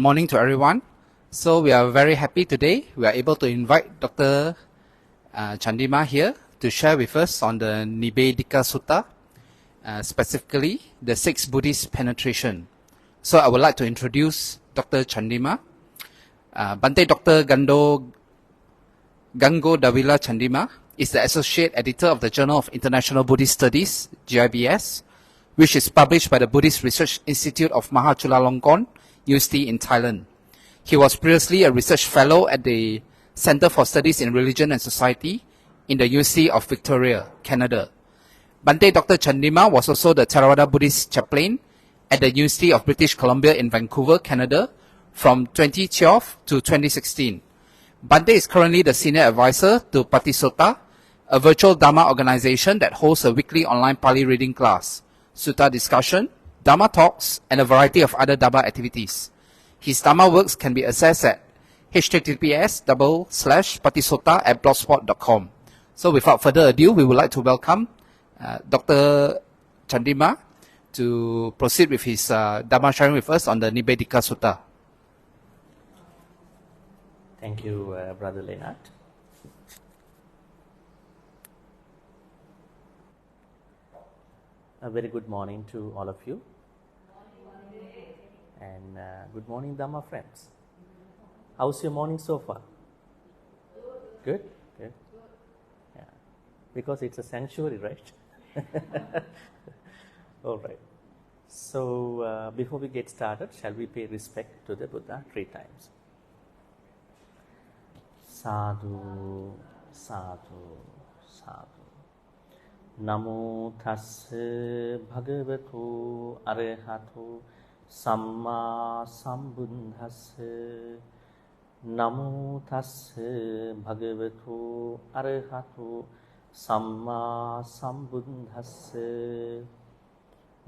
Morning to everyone. So we are very happy today. We are able to invite Dr. Chandima here to share with us on the Nibbedhika Sutta, specifically the 6 Buddhist penetration. So I would like to introduce Dr. Chandima. Bhante Dr. Gango Davila Chandima is the Associate Editor of the Journal of International Buddhist Studies, GIBS, which is published by the Buddhist Research Institute of Mahachulalongkorn University in Thailand. He was previously a research fellow at the Center for Studies in Religion and Society in the University of Victoria, Canada. Bhante Dr. Chandima was also the Theravada Buddhist chaplain at the University of British Columbia in Vancouver, Canada from 2012 to 2016. Bhante is currently the senior advisor to Patisota, a virtual Dharma organization that hosts a weekly online Pali reading class, Sutta discussion, Dharma talks, and a variety of other Dharma activities. His Dharma works can be accessed at https://patisota@blogspot.com. So without further ado, we would like to welcome Dr. Chandima to proceed with his Dharma sharing with us on the Nibbedhika Sutta. Thank you, Brother Leonard. A very good morning to all of you. And good morning, Dhamma friends. How's your morning so far? Good? Good. Yeah. Because it's a sanctuary, right? All right. So, before we get started, shall we pay respect to the Buddha 3 times? Sadhu, sadhu, sadhu. Namo tassa bhagavato arahato samma sambuddhassa. Namo tassa bhagavato arahato samma sambuddhassa.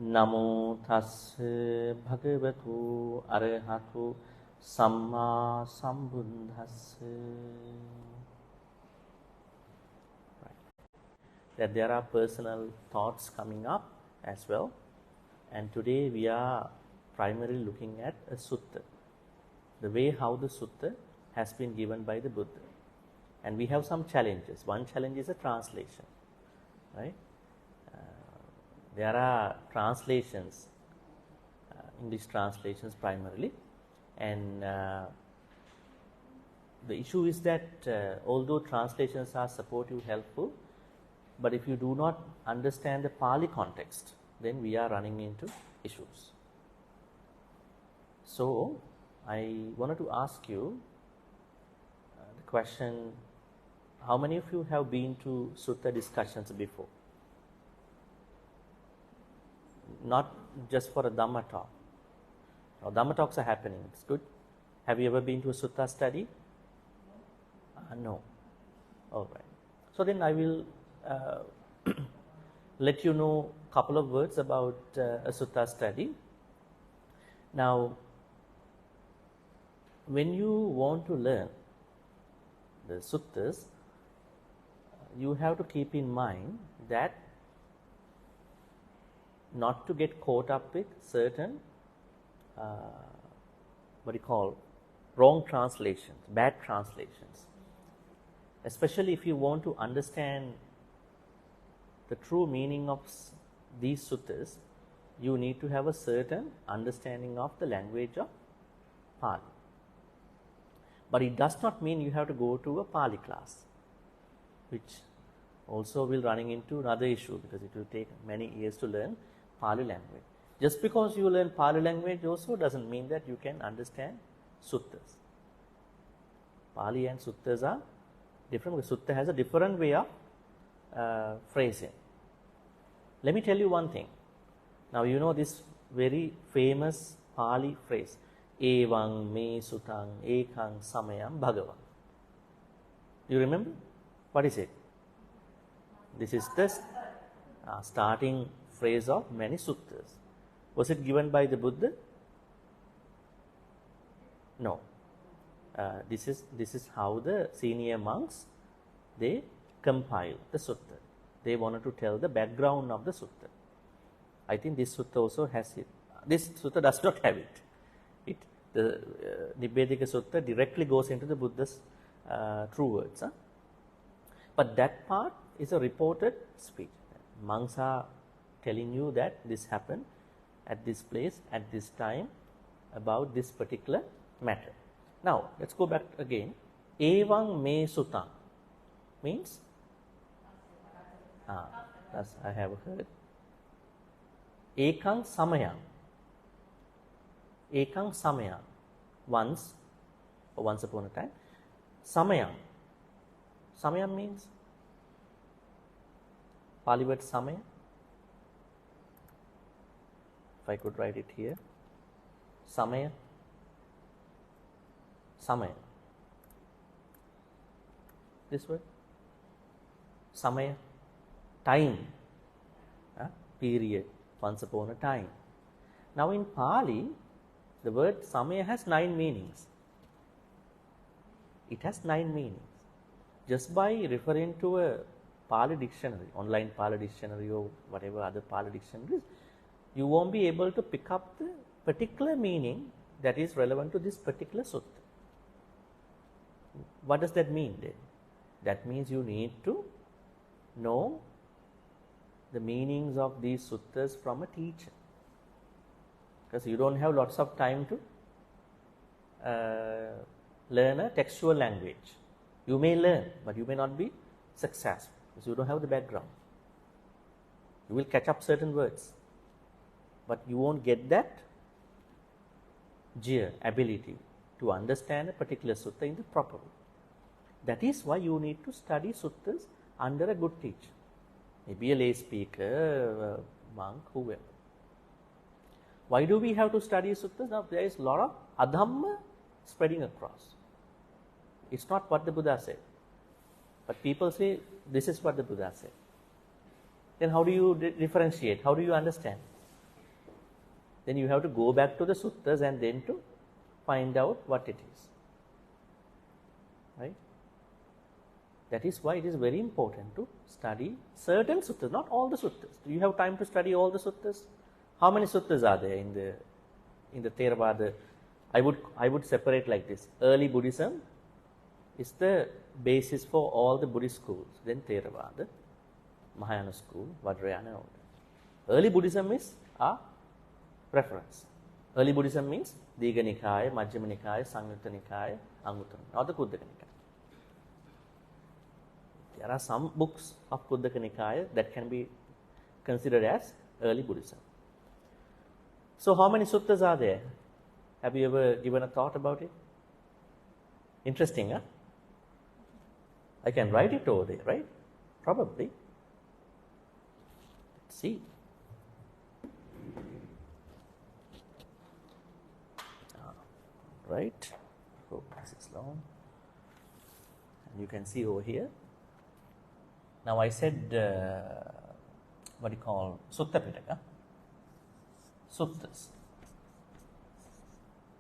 Namo tassa bhagavato arahato samma sambuddhassa. That there are personal thoughts coming up as well, and today we are primarily looking at a sutta, the way how the sutta has been given by the Buddha, and we have some challenges. One challenge is a translation, right? There are translations, English translations primarily, and the issue is that although translations are supportive, helpful, but if you do not understand the Pali context, then we are running into issues. So, I wanted to ask you the question, how many of you have been to Sutta discussions before? Not just for a Dhamma talk. Now, Dhamma talks are happening, it's good. Have you ever been to a Sutta study? No. All right. So, then I will let you know a couple of words about a sutta study. Now, when you want to learn the suttas, you have to keep in mind that not to get caught up with certain wrong translations, bad translations. Especially if you want to understand the true meaning of these suttas, you need to have a certain understanding of the language of Pali. But it does not mean you have to go to a Pali class, which also will running into another issue because it will take many years to learn Pali language. Just because you learn Pali language also doesn't mean that you can understand suttas. Pali and suttas are different. Sutta has a different way of phrasing. Let me tell you one thing. Now you know this very famous Pali phrase, Evang me sutang ekang samayam bhagavan. You remember? What is it? This is the starting phrase of many suttas. Was it given by the Buddha? No. This is how the senior monks, they compiled the sutta. They wanted to tell the background of the sutta. I think this sutta also has it. This sutta does not have it. The Nibbedhika Sutta directly goes into the Buddha's true words. But that part is a reported speech. Monks are telling you that this happened at this place, at this time, about this particular matter. Now, let's go back again. Evang me sutta means, that's I have heard. Ekang samayang. Ekang samayang. Once, or once upon a time. Samayang. Samayang means, Pali word samaya. If I could write it here. Samaya. Samaya. This word. Samaya. Time. Period. Once upon a time. Now in Pali, the word samaya has 9 meanings. It has 9 meanings. Just by referring to a Pali dictionary, online Pali dictionary or whatever other Pali dictionaries, you won't be able to pick up the particular meaning that is relevant to this particular sutta. What does that mean then? That means you need to know the meanings of these suttas from a teacher. Because you don't have lots of time to learn a textual language. You may learn, but you may not be successful because you don't have the background. You will catch up certain words, but you won't get that ability to understand a particular sutta in the proper way. That is why you need to study suttas under a good teacher. Maybe a lay speaker, a monk, whoever. Why do we have to study suttas? Now there is a lot of adhamma spreading across. It's not what the Buddha said. But people say, this is what the Buddha said. Then how do you differentiate? How do you understand? Then you have to go back to the suttas and then to find out what it is. Right? That is why it is very important to study certain suttas, not all the suttas. Do you have time to study all the suttas? How many suttas are there in the Theravada? I would separate like this. Early Buddhism is the basis for all the Buddhist schools. Then Theravada, Mahayana school, Vajrayana, and all that. Early Buddhism is our preference. Early Buddhism means Digha Nikaya, Majjhima Nikaya, Samyutta Nikaya, Anguttara, or the Kuddaka Nikaya. There are some books of Kuddaka Nikaya that can be considered as early Buddhism. So how many suttas are there? Have you ever given a thought about it? Interesting, huh? I can write it over there, right? Probably. Let's see. Right. Hope this is long. And you can see over here. Now I said, what do you call, Sutta Pitaka? Suttas.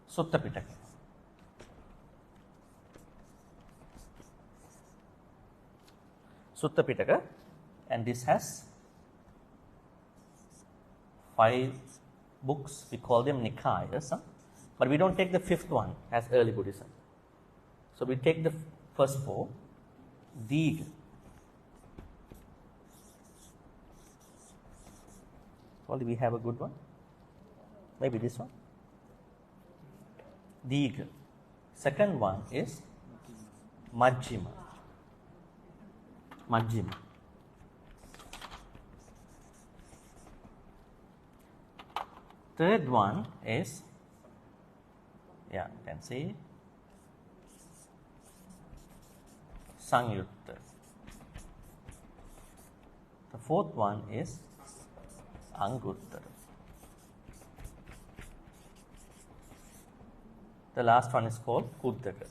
Sutta Pitaka. Sutta Pitaka, and this has 5 books. We call them Nikayas, but we don't take the 5th one as early Buddhism. So we take the first 4. Digha. Probably we have a good one. Maybe this one. Digha. Second one is Majjhima. Majjhima. Third one is, you can see, Sangyutta. The fourth one is Anguttara. The last one is called Kuddaka.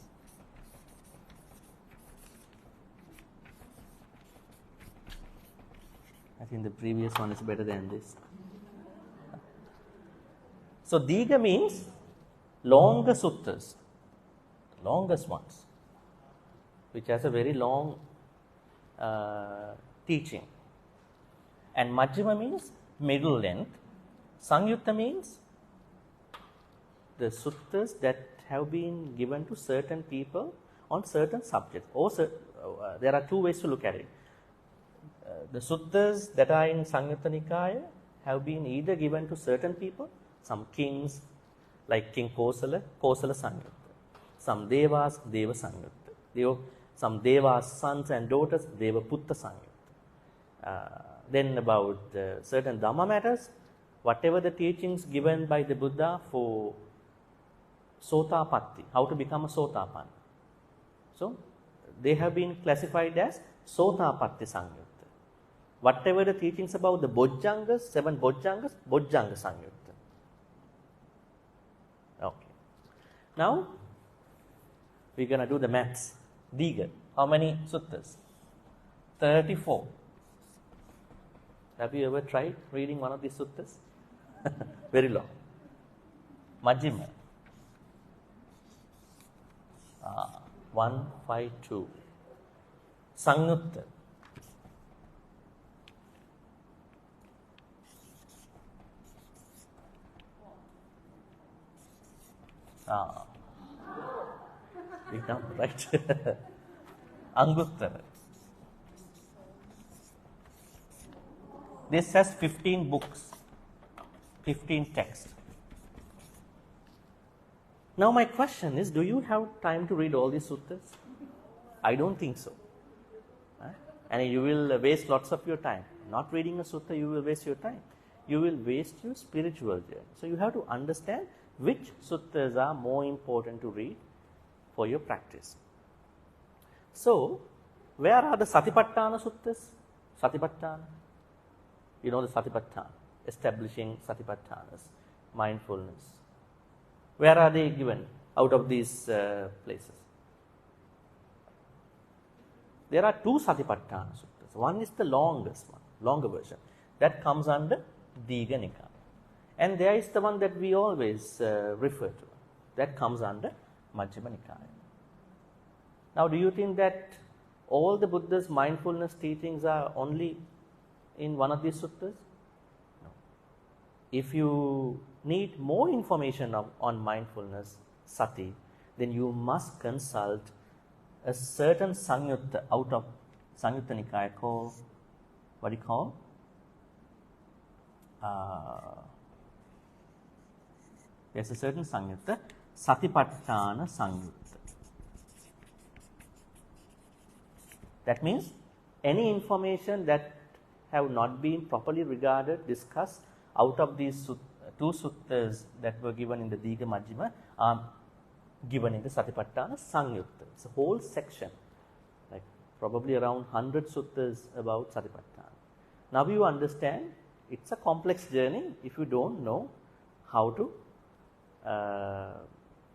I think the previous one is better than this. So Digha means longer suttas, the longest ones, which has a very long teaching. And Majjhima means middle length. Sangyutta means the suttas that have been given to certain people on certain subjects. There are two ways to look at it. The suttas that are in Samyutta Nikaya have been either given to certain people, some kings like King Kosala, Kosala Samyutta, some devas, Deva Samyutta, some devas' sons and daughters, Deva Putta Samyutta. Then about certain Dhamma matters, whatever the teachings given by the Buddha for Sotapatti, how to become a Sotapanna. So, they have been classified as Sotapatti Samyutta. Whatever the teachings about the Bojjangas, 7 Bojjangas, Bojjanga Samyutta. Okay. Now, we're going to do the maths. Diga. How many suttas? 34. Have you ever tried reading one of these suttas? Very long. Majjhima. 152. Sanyutta. Big number, right? Anguttara. This has 15 books, 15 texts. Now my question is, do you have time to read all these suttas? I don't think so. And you will waste lots of your time. Not reading a sutta, you will waste your time. You will waste your spiritual journey. So you have to understand which suttas are more important to read for your practice. So, where are the Satipatthana suttas? Satipatthana. You know the Satipatthana, establishing Satipatthanas, mindfulness. Where are they given out of these places? There are 2 Satipatthana suttas. One is the longest one, longer version. That comes under Digha Nikaya. And there is the one that we always refer to. That comes under Majjhima Nikaya. Now, do you think that all the Buddha's mindfulness teachings are only in one of these suttas? No. If you need more information on mindfulness, sati, then you must consult a certain Samyutta out of Samyutta Nikaya called, what do you call? There's a certain Samyutta, Satipatthana Samyutta. That means any information that have not been properly regarded, discussed out of these 2 suttas that were given in the Digha Majjhima are given in the Satipatthana Samyutta. It's a whole section, like probably around 100 suttas about Satipatthana. Now you understand it's a complex journey if you don't know how to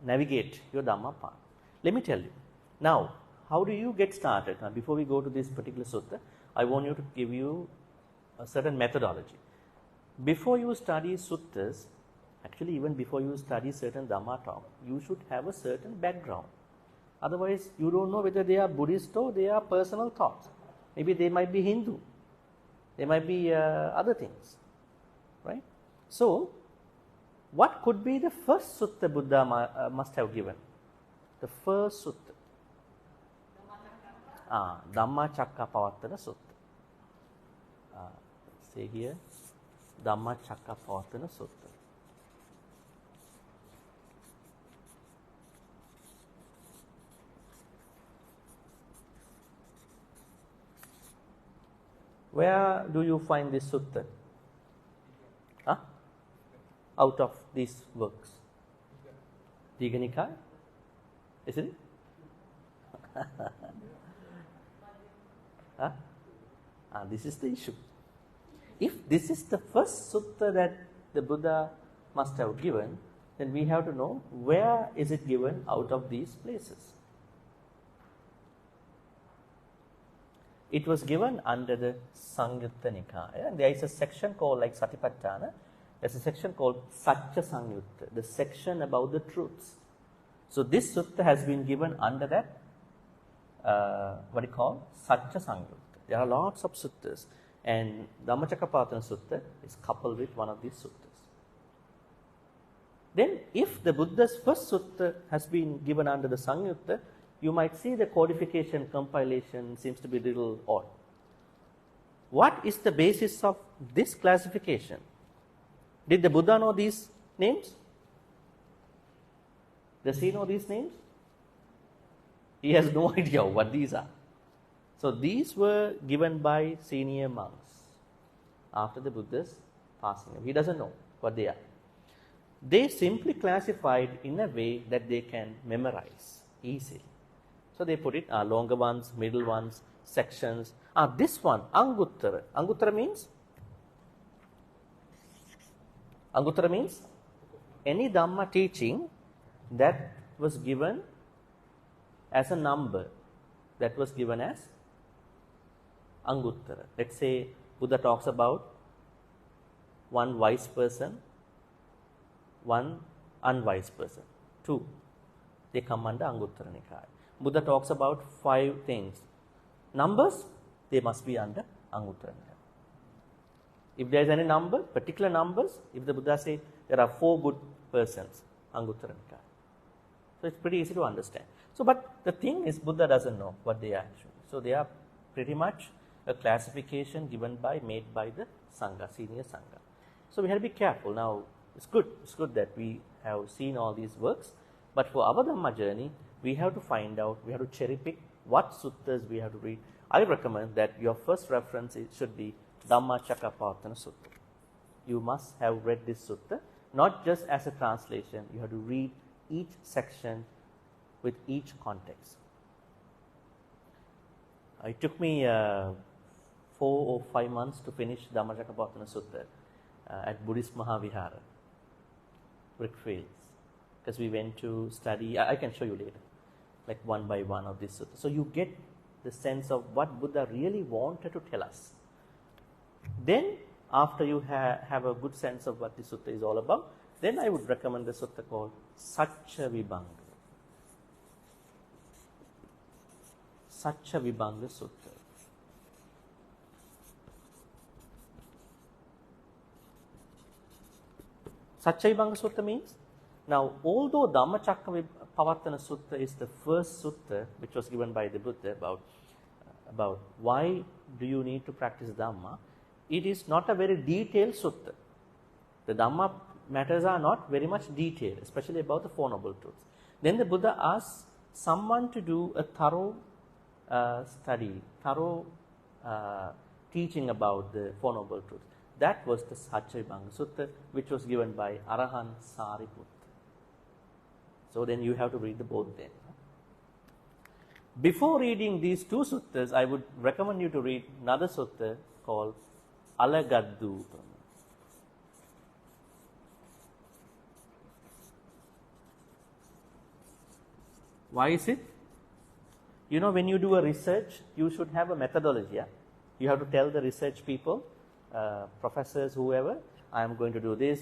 navigate your Dhamma path. Let me tell you. Now, how do you get started? Now, before we go to this particular sutta, I want you to give you a certain methodology. Before you study suttas, actually even before you study certain Dhamma talk, you should have a certain background. Otherwise, you don't know whether they are Buddhist or they are personal thoughts. Maybe they might be Hindu. They might be other things. Right? So, what could be the first sutta Buddha must have given? The first sutta. Dhammacakkappavattana Sutta. Say here, Dhammacakkappavattana Sutta. Where do you find this sutta? Out of these works? Digha Nikaya? Isn't it? This is the issue. If this is the first sutta that the Buddha must have given, then we have to know where is it given out of these places. It was given under the Samyutta Nikaya, and there is a section called like Satipatthana. There's a section called Satya Samyutta, the section about the truths. So this sutta has been given under that, what do you call, Satya Samyutta. There are lots of suttas, and Dhammacakkappavattana Sutta is coupled with one of these suttas. Then if the Buddha's first sutta has been given under the Samyutta, you might see the codification compilation seems to be a little odd. What is the basis of this classification? Did the Buddha know these names? Does he know these names? He has no idea what these are. So these were given by senior monks after the Buddha's passing away. He doesn't know what they are. They simply classified in a way that they can memorize easily. So they put it longer ones, middle ones, sections. This one, Anguttara. Anguttara means any Dhamma teaching that was given as a number, that was given as Anguttara. Let's say Buddha talks about one wise person, one unwise person. 2. They come under Anguttara Nikaya. Buddha talks about 5 things. Numbers, they must be under Anguttara Nikaya. If there is any number, particular numbers, if the Buddha says there are 4 good persons, Anguttara Nikaya. So it's pretty easy to understand. So, but the thing is, Buddha doesn't know what they are actually. So they are pretty much a classification made by the Sangha, senior Sangha. So we have to be careful. Now, it's good that we have seen all these works, but for our Dhamma journey, we have to find out, we have to cherry pick what suttas we have to read. I recommend that your first reference should be Dhammacakkappavattana Sutta. You must have read this sutta, not just as a translation. You have to read each section with each context. It took me 4 or 5 months to finish Dhammacakkappavattana Sutta at Buddhist Mahavihara, Brickfields, because we went to study. I can show you later, like one by one of this sutta. So you get the sense of what Buddha really wanted to tell us. Then, after you have a good sense of what the sutta is all about, then I would recommend the sutta called Sacca Vibhanga. Sacca Vibhanga Sutta. Sacca Vibhanga Sutta means, now although Dhammacakkappavattana Sutta is the first sutta which was given by the Buddha about why do you need to practice Dhamma, it is not a very detailed sutta. The Dhamma matters are not very much detailed, especially about the Four Noble Truths. Then the Buddha asks someone to do a thorough study, thorough teaching about the Four Noble Truths. That was the Sacca Vibhanga Sutta, which was given by Arahant Sariputta. So then you have to read the both then. Before reading these 2 suttas, I would recommend you to read another sutta called Alagaddu. Why is it? You know, when you do a research, you should have a methodology. Yeah? You have to tell the research people, professors, whoever, I am going to do this.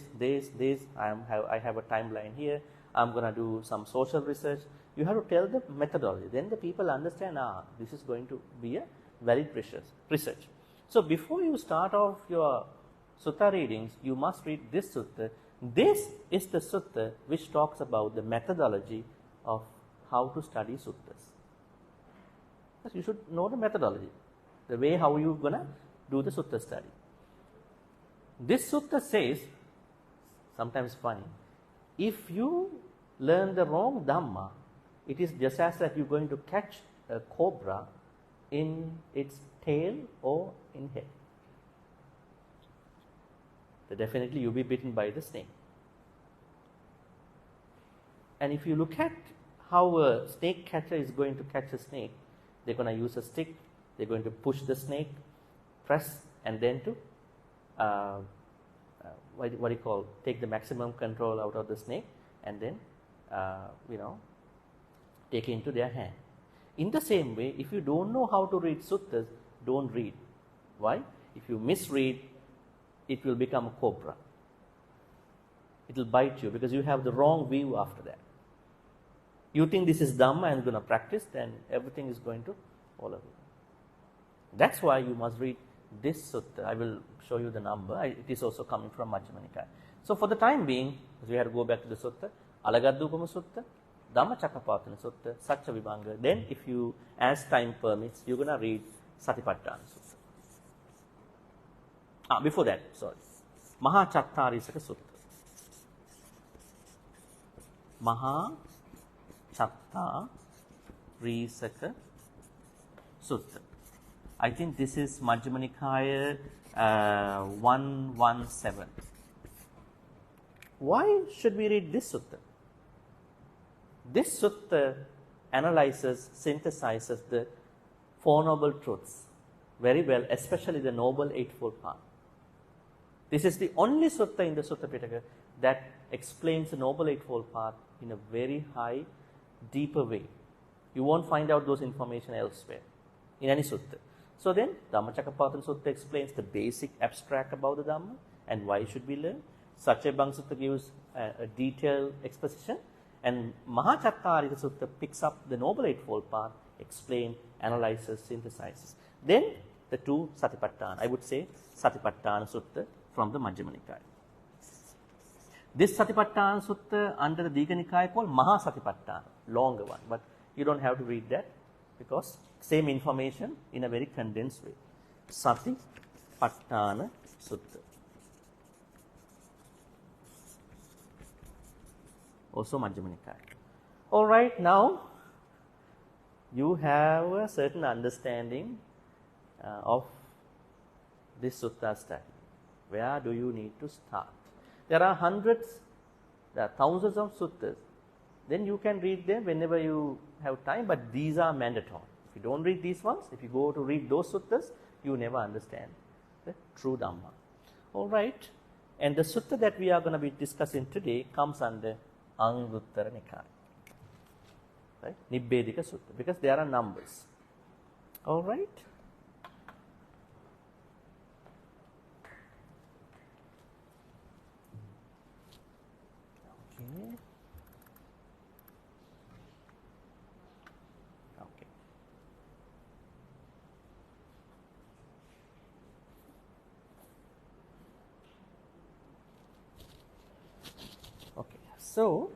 I have a timeline here. I'm going to do some social research. You have to tell the methodology. Then the people understand, this is going to be a valid research. So before you start off your sutta readings, you must read this sutta. This is the sutta which talks about the methodology of how to study suttas. You should know the methodology, the way how you're going to do the sutta study. This sutta says, sometimes funny, if you learn the wrong Dhamma, it is just as if you're going to catch a cobra in its tail or in head. Then definitely you'll be bitten by the snake. And if you look at how a snake catcher is going to catch a snake, they're going to use a stick, they're going to push the snake, press, and then to take the maximum control out of the snake, and then take it into their hand. In the same way, if you don't know how to read suttas, don't read. Why? If you misread, it will become a cobra. It will bite you because you have the wrong view after that. You think this is Dhamma and going to practice, then everything is going to fall away. That's why you must read this sutta. I will show you the number. It is also coming from Majjhima Nikaya. So for the time being, we have to go back to the sutta, Alagadupama Sutta, Dhammacakkappavattana Sutta, Satcha Vibhanga. Then if you, as time permits, you're going to read Satipatthana Sutta. Before that, sorry. Mahachattarisaka Sutta. Mahachattarisaka Sutta. I think this is Majjhima Nikaya 117. Why should we read this sutta? This sutta analyzes, synthesizes the Four Noble Truths very well, especially the Noble Eightfold Path. This is the only sutta in the Sutta Pitaka that explains the Noble Eightfold Path in a very high, deeper way. You won't find out those information elsewhere in any sutta. So then, Dhammacakkappavattana Sutta explains the basic abstract about the Dhamma and why should we learn. Satchebanga Sutta gives a detailed exposition, and Mahachattarika Sutta picks up the Noble Eightfold Path, explains, analyzes, synthesizes. Then the two Satipatthana, I would say Satipatthana Sutta from the Majjhima Nikaya. This Satipatthana Sutta under the Digha Nikaya called Mahasatipatthana, longer one, but you don't have to read that because same information in a very condensed way. Satipatthana Sutta. Also Majjhima Nikaya. Alright, now you have a certain understanding of this sutta study. Where do you need to start? There are hundreds, there are thousands of suttas. Then you can read them whenever you have time, but these are mandatory. If you don't read these ones, if you go to read those suttas, you never understand the true Dhamma. Alright, and the sutta that we are going to be discussing today comes under Anguttara Nikaya. Right? Nibbedhika Sutta, because there are numbers. Alright. Okay. So,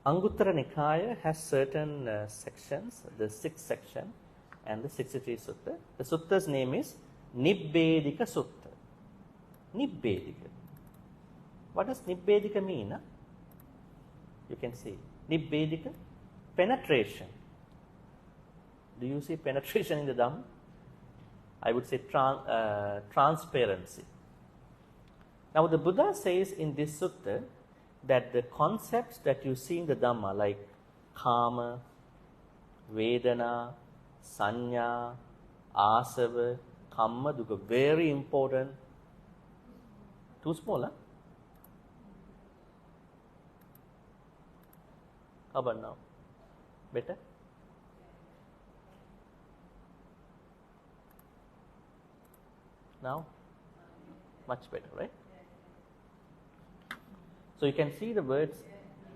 Anguttara Nikaya has certain sections, the 6th section and the 63 Sutta. The sutta's name is Nibbedhika Sutta. Nibbedhika. What does Nibbedhika mean? Huh? You can see. Nibbedhika, penetration. Do you see penetration in the Dhamma? I would say transparency. Now the Buddha says in this sutta that the concepts that you see in the Dhamma like kamma, vedana, sanya, asava, kamma, dukkha, very important. Too small, huh? How about now? Better? Now? Much better, right? So you can see the words,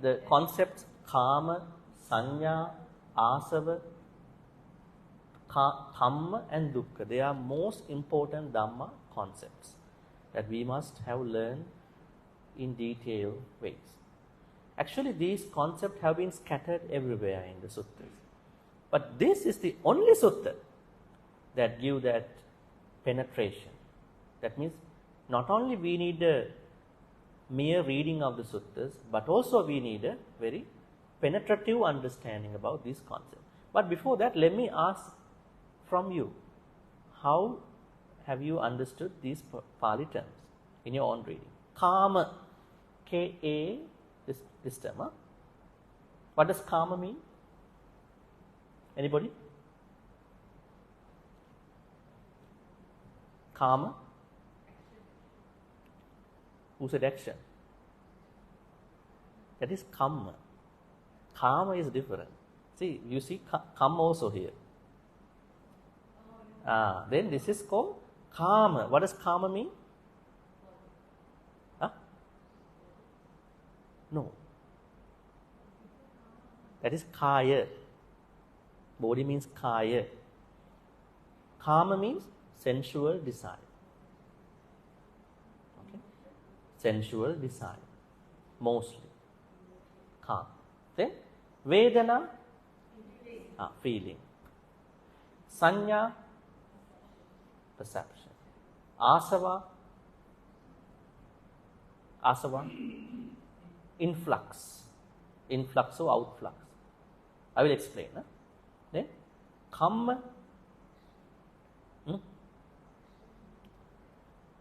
the concepts kamma, sanya, asava, kamma and dukkha. They are most important Dhamma concepts that we must have learned in detailed ways. Actually, these concepts have been scattered everywhere in the suttas. But this is the only sutta that gives that penetration. That means not only we need a mere reading of the suttas, but also we need a very penetrative understanding about these concepts. But before that, let me ask from you, how have you understood these Pali terms in your own reading? Kamma, K-A, this term. Huh? What does kamma mean? Anybody? Kamma? Who said action? That is kamma. Kamma is different. See, you see kamma also here. Then this is called kamma. What does kamma mean? Huh? No. That is kaya. Bodhi means kaya. Kamma means sensual desire. Okay? sensual desire, mostly. Calm. Then Vedana, feeling. Sanya, perception. Asava, influx. Influx or outflux. I will explain. Then kamma.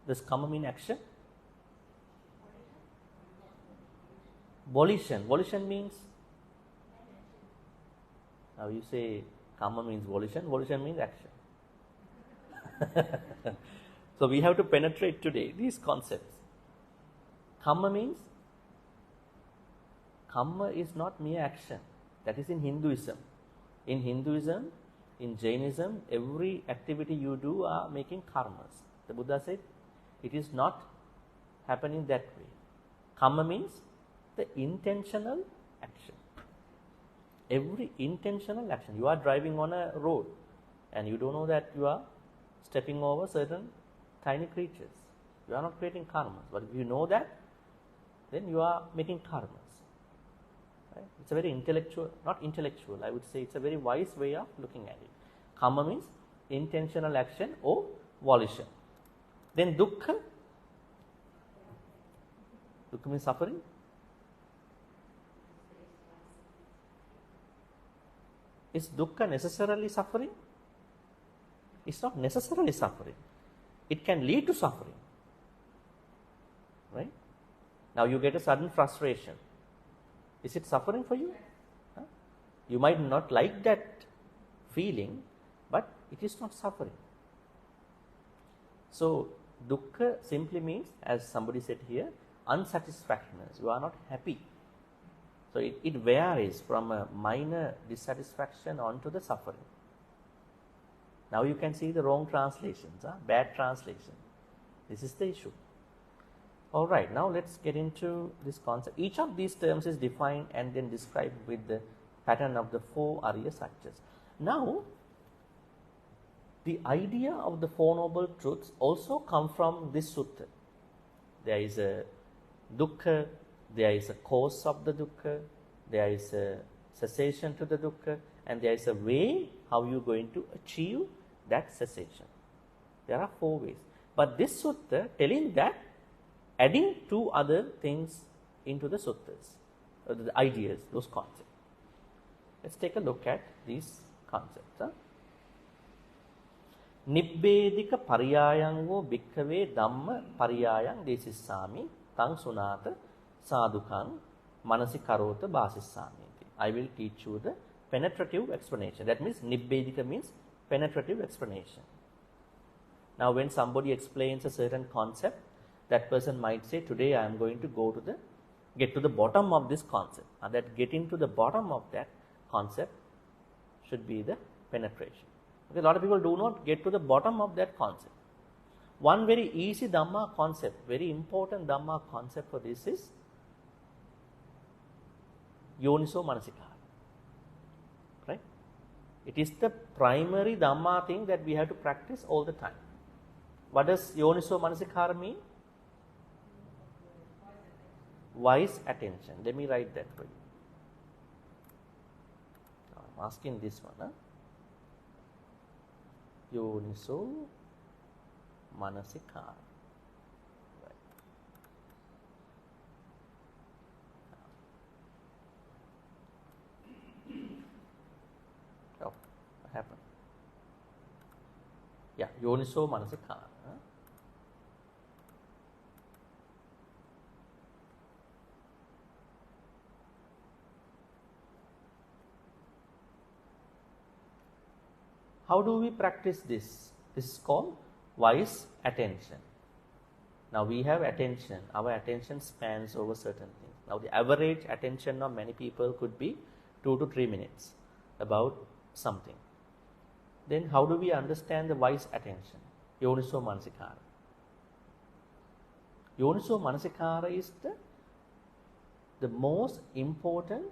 Does kamma mean action? Volition. Volition means, now you say kamma means volition, volition means action. So we have to penetrate today these concepts. Kamma means, kamma is not mere action. That is in Hinduism. In Hinduism, in Jainism, every activity you do are making karmas. The Buddha said, it is not happening that way. Kamma means the intentional action. Every intentional action. You are driving on a road and you don't know that you are stepping over certain tiny creatures. You are not creating karmas. But if you know that, then you are making karmas. Right? It's a very intellectual, not intellectual, I would say it's a very wise way of looking at it. Kamma means intentional action or volition. Then dukkha. Dukkha means suffering. Is dukkha necessarily suffering? It's not necessarily suffering. It can lead to suffering. Right? Now you get a sudden frustration. Is it suffering for you? Huh? You might not like that feeling, but it is not suffering. So dukkha simply means, as somebody said here, unsatisfactoriness. You are not happy. So it varies from a minor dissatisfaction onto the suffering. Now you can see the wrong translations, bad translation. This is the issue. Alright, now let's get into this concept. Each of these terms is defined and then described with the pattern of the 4 Arya Satyas. Now, the idea of the 4 Noble Truths also come from this sutta. There is a dukkha, there is a cause of the dukkha, there is a cessation to the dukkha, and there is a way how you are going to achieve that cessation. There are 4 ways. But this sutta telling that, adding 2 other things into the suttas, the ideas, those concepts. Let's take a look at these concepts. Nibbedhika pariyayang vo bhikkhave dhamma pariyayang desissami tang sunata sadhukang manasi karota bhasissami. I will teach you the penetrative explanation. That means Nibbedhika means penetrative explanation. Now when somebody explains a certain concept, that person might say, today I am going to get to the bottom of this concept. And that getting to the bottom of that concept should be the penetration. Okay, a lot of people do not get to the bottom of that concept. One very easy Dhamma concept, very important Dhamma concept for this is Yoniso Manasikara. Right? It is the primary Dhamma thing that we have to practice all the time. What does Yoniso Manasikara mean? Wise attention. Let me write that for you. I'm asking this one. Yoniso Manasikara. Right. Oh, what happened? Yeah, Yoniso Manasikara. How do we practice this? This is called wise attention. Now we have attention. Our attention spans over certain things. Now the average attention of many people could be 2 to 3 minutes about something. Then how do we understand the wise attention? Yoniso Manasikara. Yoniso Manasikara is the most important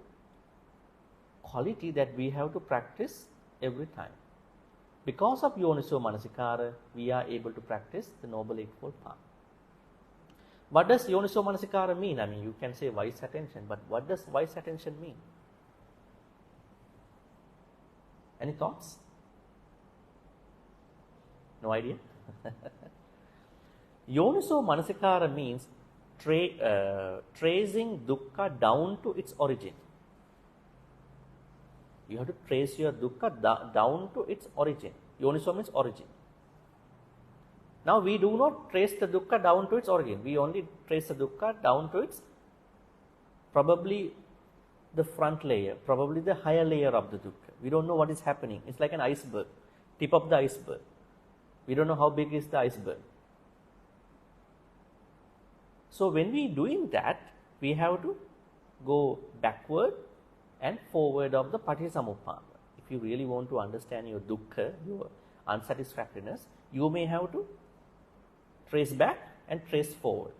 quality that we have to practice every time. Because of Yoniso Manasikara, we are able to practice the Noble Eightfold Path. What does yoniso manasikara mean? I mean, you can say wise attention, but what does wise attention mean? Any thoughts? No idea? Yoniso manasikara means tracing dukkha down to its origin. You have to trace your dukkha down to its origin. Yoniso means origin. Now we do not trace the dukkha down to its origin. We only trace the dukkha down to its probably the front layer, probably the higher layer of the dukkha. We don't know what is happening. It's like an iceberg, tip of the iceberg. We don't know how big is the iceberg. So when we doing that, we have to go backward and forward of the Patisamuppada. If you really want to understand your dukkha, your unsatisfactoriness, you may have to trace back and trace forward.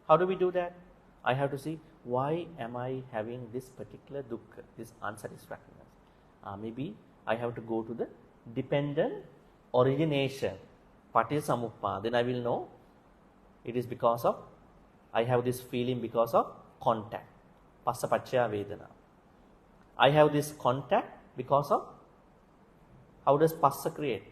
How do we do that? I have to see, why am I having this particular dukkha, this unsatisfactoriness? Maybe I have to go to the dependent origination, Patisamuppada. Then I will know it is because of, I have this feeling because of contact, Passapacchaya Vedana. I have this contact because of, how does Passa create?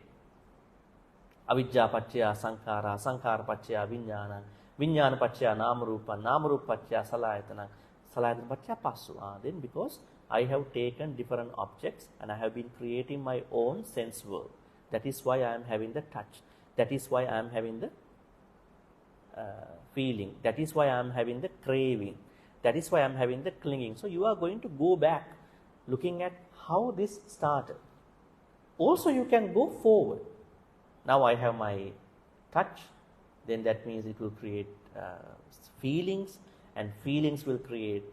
Avijja Pacchaya Sankara, Sankara Pacchaya Vijnana, Vijnana Pacchaya Namarupa, Namarupa Pacchaya Salayatana, Salayatana Pacchaya Passu. Then because I have taken different objects and I have been creating my own sense world. That is why I am having the touch. That is why I am having the feeling. That is why I am having the craving. That is why I am having the clinging. So you are going to go back looking at how this started. Also you can go forward. Now I have my touch, then that means it will create feelings, and feelings will create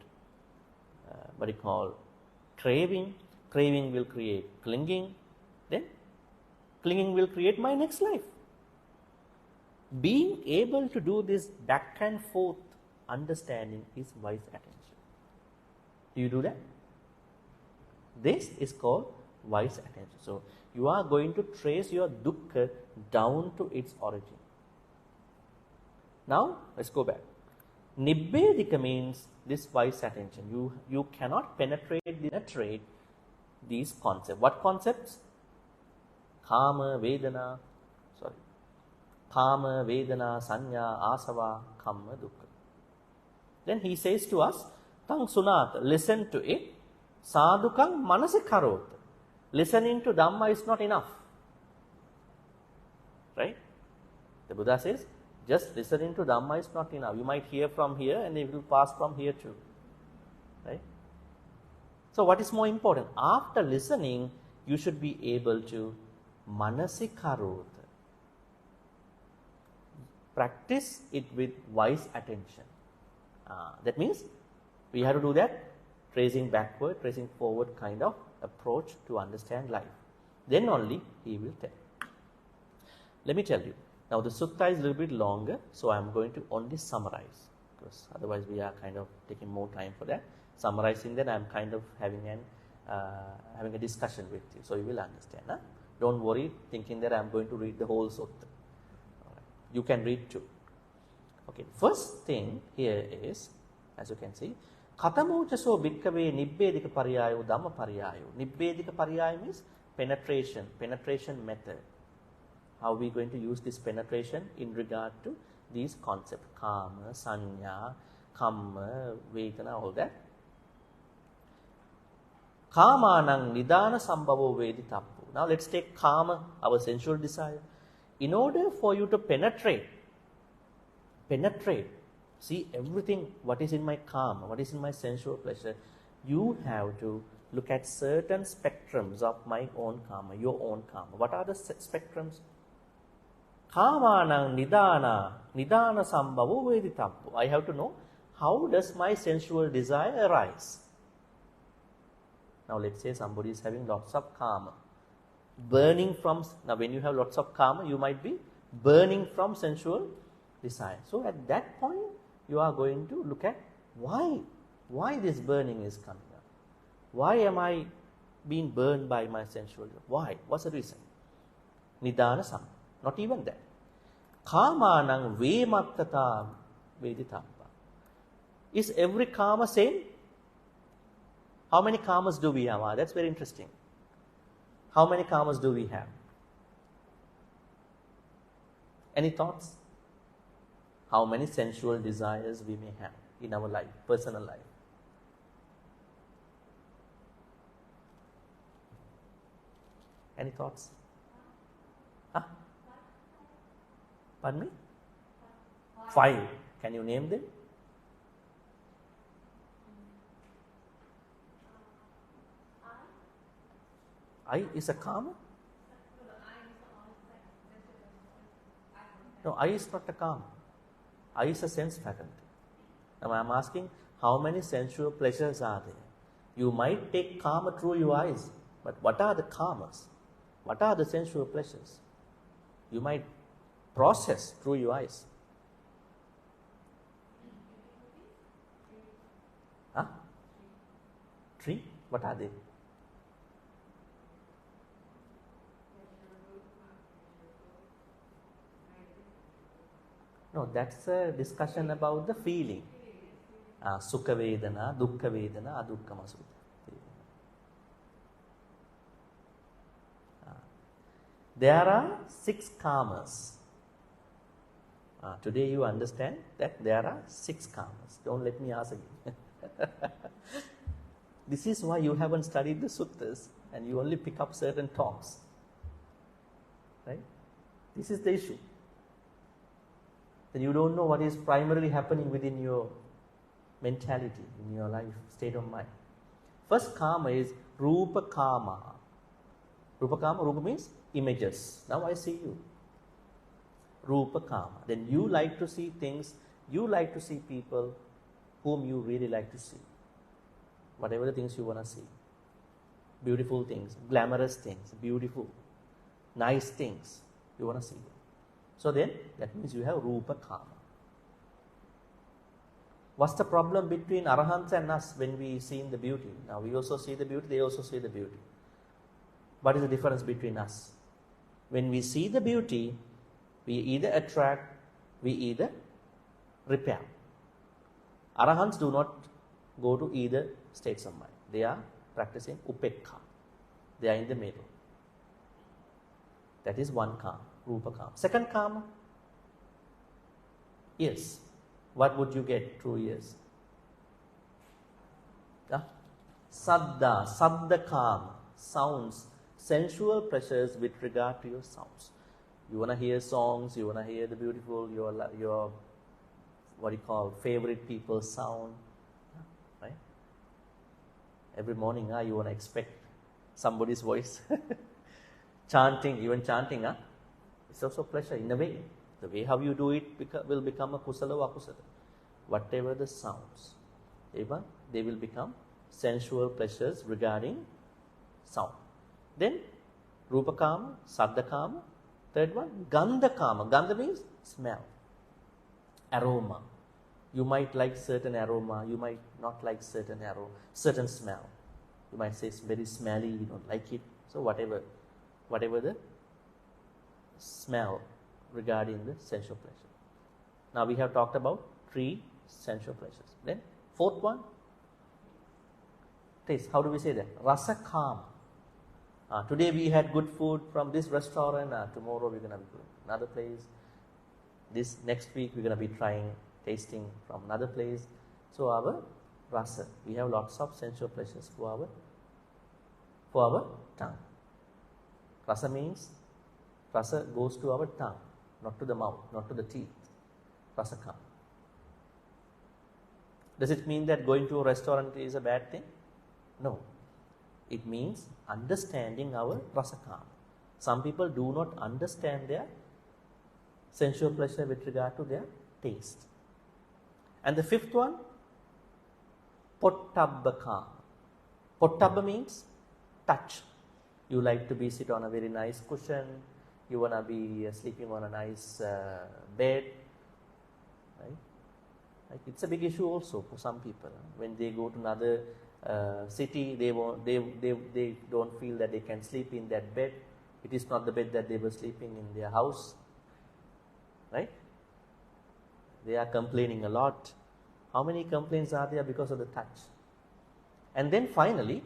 what you call craving. Craving will create clinging. Then clinging will create my next life. Being able to do this back and forth understanding is wise attention. Do you do that? This is called wise attention. So you are going to trace your dukkha down to its origin. Now let's go back. Nibbedhika means this wise attention. You cannot penetrate these concepts. What concepts? Kamma, Vedana, Sanya, Asava, Kamma, Dukkha. Then he says to us, Tang Sunata, listen to it. Sadhukang Manasikarota. Listening to Dhamma is not enough. Right? The Buddha says, just listening to Dhamma is not enough. You might hear from here and it will pass from here too. Right? So what is more important? After listening, you should be able to Manasikarota. Practice it with wise attention. That means we have to do that tracing backward, tracing forward kind of approach to understand life. Then only he will tell. Let me tell you. Now the sutta is a little bit longer, so I am going to only summarize, because otherwise we are kind of taking more time for that. Summarizing, then I am kind of having a discussion with you, so you will understand. Huh? Don't worry thinking that I am going to read the whole sutta. You can read too. Okay, first thing here is, as you can see, Katamuchaso Bhikkave Nibbedhika Pariyayo Dhamma Pariyayo. Nibbedhika Pariyaya means penetration method. How are we going to use this penetration in regard to these concepts? Kamma, Sanya, Kamma, Vedana, all that. Kamanang Nidana Sambhavo Veditappu. Now let's take Kama, our sensual desire. In order for you to penetrate, see everything, what is in my karma, what is in my sensual pleasure, you have to look at certain spectrums of my own karma, your own karma. What are the spectrums? Kamanang nidana sambhavo veditappu. I have to know, how does my sensual desire arise? Now let's say somebody is having lots of karma. Burning from, now when you have lots of karma, you might be burning from sensual desire. So at that point, you are going to look at why this burning is coming up. Why am I being burned by my sensual desire? Why? What's the reason? Nidana sam. Not even that. Kamanang vemattata Veditappa. Is every karma same? How many karmas do we have? That's very interesting. How many karmas do we have? Any thoughts? How many sensual desires we may have in our life, personal life? Any thoughts? Huh? Pardon me? 5. Can you name them? I is a karma? No, I is not a karma. I is a sense faculty. Now I am asking, how many sensual pleasures are there? You might take karma through your eyes, but what are the karmas? What are the sensual pleasures? You might process through your eyes. Huh? 3? What are they? No, that's a discussion about the feeling. Sukha Vedana, Dukkha Vedana, Adukkama Sutta. There are 6 karmas. Today you understand that there are 6 karmas. Don't let me ask again. This is why you haven't studied the suttas and you only pick up certain talks. Right? This is the issue. Then you don't know what is primarily happening within your mentality, in your life, state of mind. First karma is Rupa Karma. Rupa Karma, Rupa means images. Now I see you. Rupa Karma. Then you like to see things, you like to see people whom you really like to see. Whatever the things you want to see. Beautiful things, glamorous things, beautiful, nice things, you want to see. So then, that means you have Rupa Karma. What's the problem between Arahants and us when we see the beauty? Now we also see the beauty, they also see the beauty. What is the difference between us? When we see the beauty, we either attract, we either repel. Arahants do not go to either states of mind. They are practicing upekha. They are in the middle. That is one karma, Rupa Karma. Second karma, ears. What would you get through ears? Saddha, Saddha Karma, sounds, sensual pleasures with regard to your sounds. You want to hear songs, you want to hear the beautiful, your what you call favorite people's sound, right? Every morning, you want to expect somebody's voice. Chanting, even chanting, it's also pleasure in a way. The way how you do it will become a kusala or akusala. Whatever the sounds, they will become sensual pleasures regarding sound. Then, Rupa Karma, Saddha Karma. Third one, Gandha Karma. Gandha means smell, aroma. You might like certain aroma, you might not like certain smell. You might say it's very smelly, you don't like it. So whatever the smell regarding the sensual pleasure. Now we have talked about 3 sensual pleasures. Then fourth one, taste. How do we say that? Rasa Karma. Today we had good food from this restaurant. Tomorrow we're going to be going to another place. This next week we're going to be tasting from another place. So our rasa, we have lots of sensual pleasures for our tongue. Rasa means, rasa goes to our tongue, not to the mouth, not to the teeth. Rasa Karma. Does it mean that going to a restaurant is a bad thing? No. It means understanding our rasa karma. Some people do not understand their sensual pleasure with regard to their taste. And the fifth one, pottabba karma. Pottabba means touch. You like to be sit on a very nice cushion. You want to be sleeping on a nice bed. Right? Like it's a big issue also for some people. When they go to another city, they don't feel that they can sleep in that bed. It is not the bed that they were sleeping in their house, right? They are complaining a lot. How many complaints are there because of the touch? And then finally,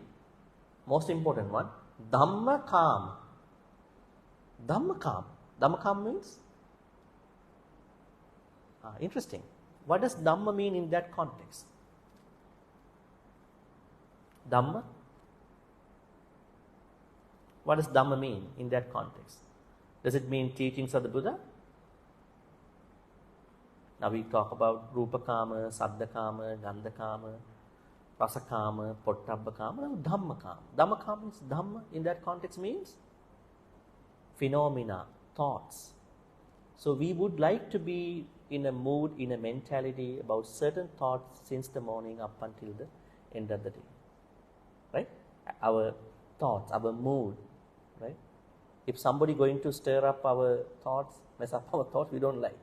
most important one, Dhammakam. Dhammakam. Dhammakam means? Interesting. What does Dhamma mean in that context? Dhamma? What does Dhamma mean in that context? Does it mean teachings of the Buddha? Now we talk about Rupa Kama, Saddha Kama, Gandha Kama, Rasa Kama, Pottabha Kama, now Dhamma Kama. Dhamma Kama means Dhamma in that context means phenomena, thoughts. So we would like to be in a mood, in a mentality about certain thoughts since the morning up until the end of the day. Right? Our thoughts, our mood. Right? If somebody going to stir up our thoughts, mess up our thoughts, we don't like.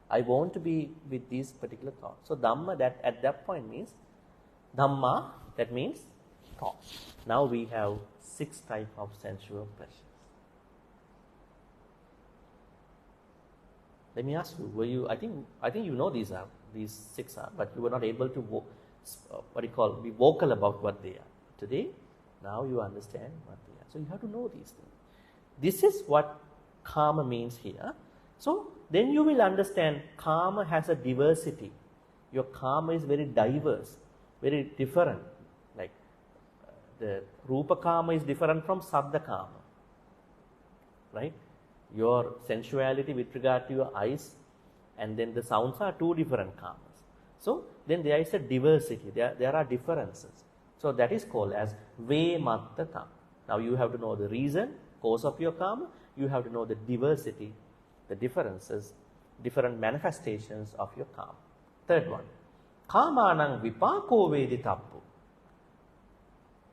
I want to be with these particular thoughts. So Dhamma, that at that point means Dhamma, that means thought. Now we have 6 types of sensual pleasures. Let me ask you, were you? I think you know these 6 are, but you were not able to be vocal about what they are. Today, now you understand what they are. So you have to know these things. This is what karma means here. So then you will understand karma has a diversity. Your karma is very diverse, very different. Like the Rupa karma is different from Saddha karma. Right? Your sensuality with regard to your eyes and then the sounds are 2 different karmas. So then there is a diversity, there are differences. So that is called as Vematta karma. Now you have to know the reason, cause of your karma, you have to know the diversity, the differences, different manifestations of your karma. Third one, Kamanang vipako veditappu.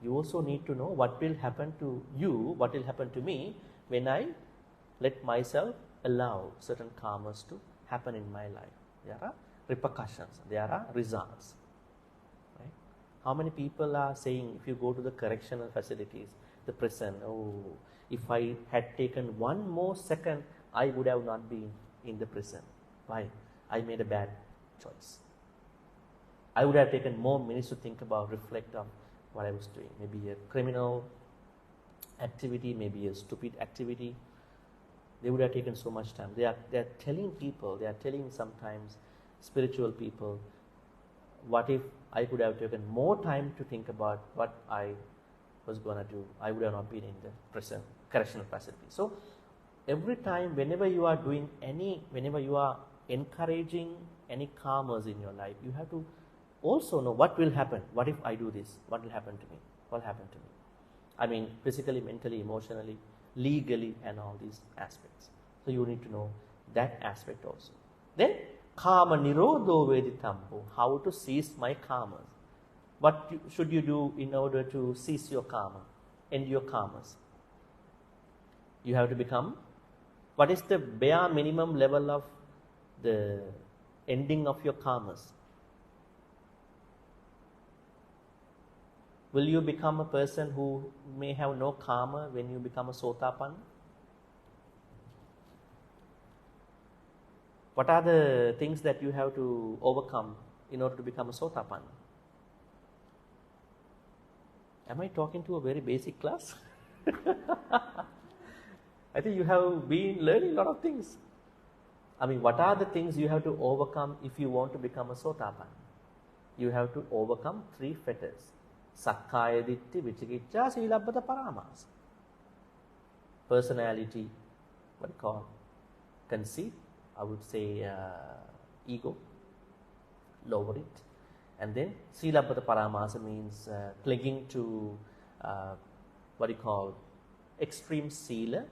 You also need to know what will happen to you, what will happen to me when I let myself allow certain karmas to happen in my life. There are repercussions, there are results. Right? How many people are saying, if you go to the correctional facilities, the prison, oh, if I had taken 1 more second, I would have not been in the prison. Why? I made a bad choice. I would have taken more minutes to think about, reflect on what I was doing. Maybe a criminal activity, maybe a stupid activity. They would have taken so much time. They are telling people, they are telling sometimes spiritual people, what if I could have taken more time to think about what I was going to do? I would have not been in the prison, correctional facility. So every time, whenever you are doing whenever you are encouraging any karmas in your life, you have to also know what will happen. What if I do this? What will happen to me? What will happen to me? I mean, physically, mentally, emotionally, legally, and all these aspects. So you need to know that aspect also. Then, Kama nirodho veditampo, how to cease my karmas. What should you do in order to cease your karma, end your karmas? You have to become, what is the bare minimum level of the ending of your karmas? Will you become a person who may have no karma when you become a Sotapanna? What are the things that you have to overcome in order to become a Sotapanna? Am I talking to a very basic class? I think you have been learning a lot of things. I mean, what are the things you have to overcome if you want to become a Sotapanna? You have to overcome 3 fetters. Sakkaya Ditti, Vicikicca, Silabbata Paramasa. Personality, what you call conceit, I would say ego, lower it. And then Silabbata Paramasa means clinging to what you call extreme sila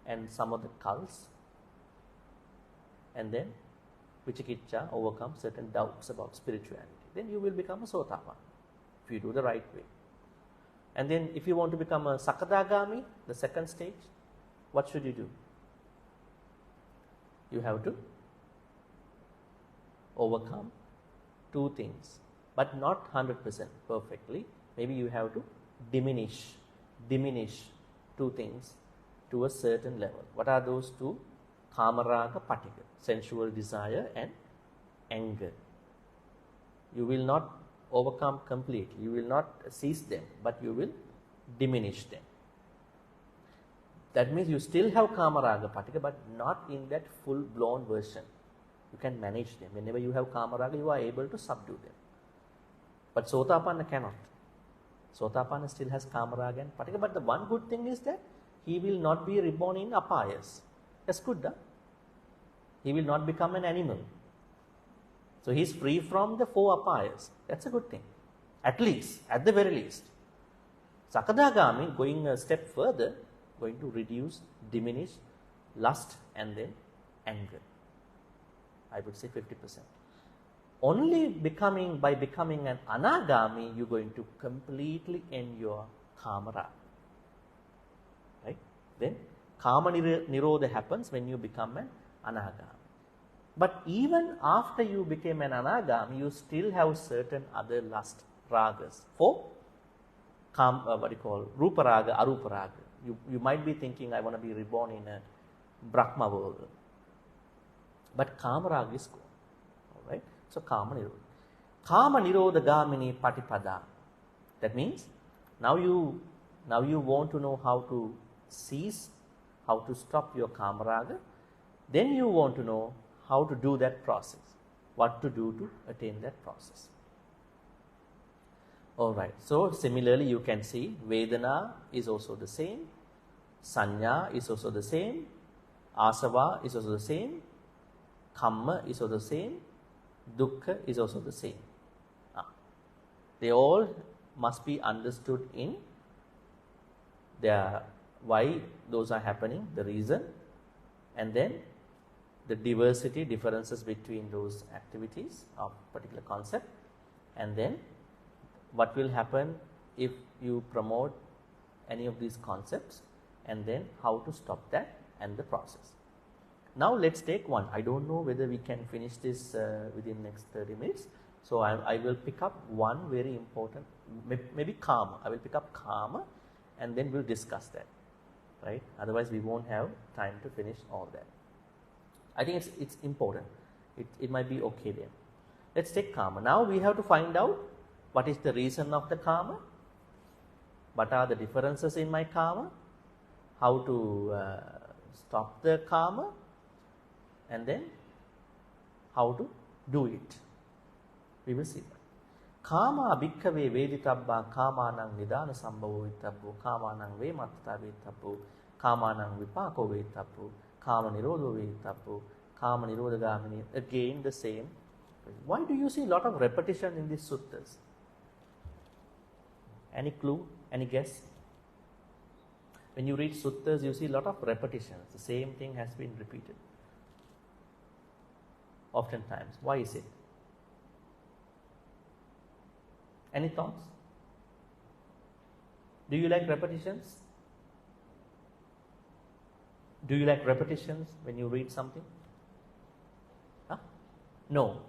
and some of the cults. And then Vicikicca, overcome certain doubts about spirituality. Then you will become a Sotapanna, if you do the right way. And then if you want to become a Sakadagami, the second stage, what should you do? You have to overcome 2 things, but not 100% perfectly. Maybe you have to diminish 2 things to a certain level. What are those 2? Kamaraga Patika, sensual desire and anger. You will not overcome completely. You will not cease them, but you will diminish them. That means you still have kama raga patika, but not in that full blown version. You can manage them. Whenever you have kama raga, you are able to subdue them. But Sotapanna cannot. Sotapanna still has kama raga and patika, but the one good thing is that he will not be reborn in apayas. That's good, huh? He will not become an animal. So he is free from the 4 apayas. That's a good thing. At least, at the very least. Sakadagami, going a step further, going to reduce, diminish lust and then anger. I would say 50%. Only by becoming an anagami, you're going to completely end your kama raga. Right? Then kama nirodha happens when you become an anagami. But even after you became an anagami, you still have certain other lust ragas for rupa raga, arupa raga. You might be thinking, I want to be reborn in a Brahma world. But kama raga is gone. Alright? So kama nirodha. Kama nirodha gamini patipada. That means now you want to know how to cease, how to stop your kama raga. Then you want to know how to do that process. What to do to attain that process. Alright, so similarly you can see Vedana is also the same, Sanya is also the same, Asava is also the same, Kamma is also the same, Dukkha is also the same. They all must be understood in their why those are happening, the reason, and then the differences between those activities of particular concept, and then what will happen if you promote any of these concepts, and then how to stop that and the process. Now let's take one. I don't know whether we can finish this within next 30 minutes. So I will pick up one very important, maybe karma. I will pick up karma and then we'll discuss that. Right? Otherwise we won't have time to finish all that. I think it's important. It might be okay then. Let's take karma. Now we have to find out what is the reason of the karma, what are the differences in my karma, how to stop the karma, and then how to do it. We will see that. Kama bhikkave veditabba kamanang nidana sambhavo vitabbo kamanang vemattata vitabbo kamanang vipako vitabbo kama nirodho vitabbo kama nirodhagamini. Again the same. Why do you see a lot of repetition in these suttas? Any clue? Any guess? When you read suttas, you see a lot of repetitions. The same thing has been repeated. Oftentimes. Why is it? Any thoughts? Do you like repetitions? Do you like repetitions when you read something? Huh? No.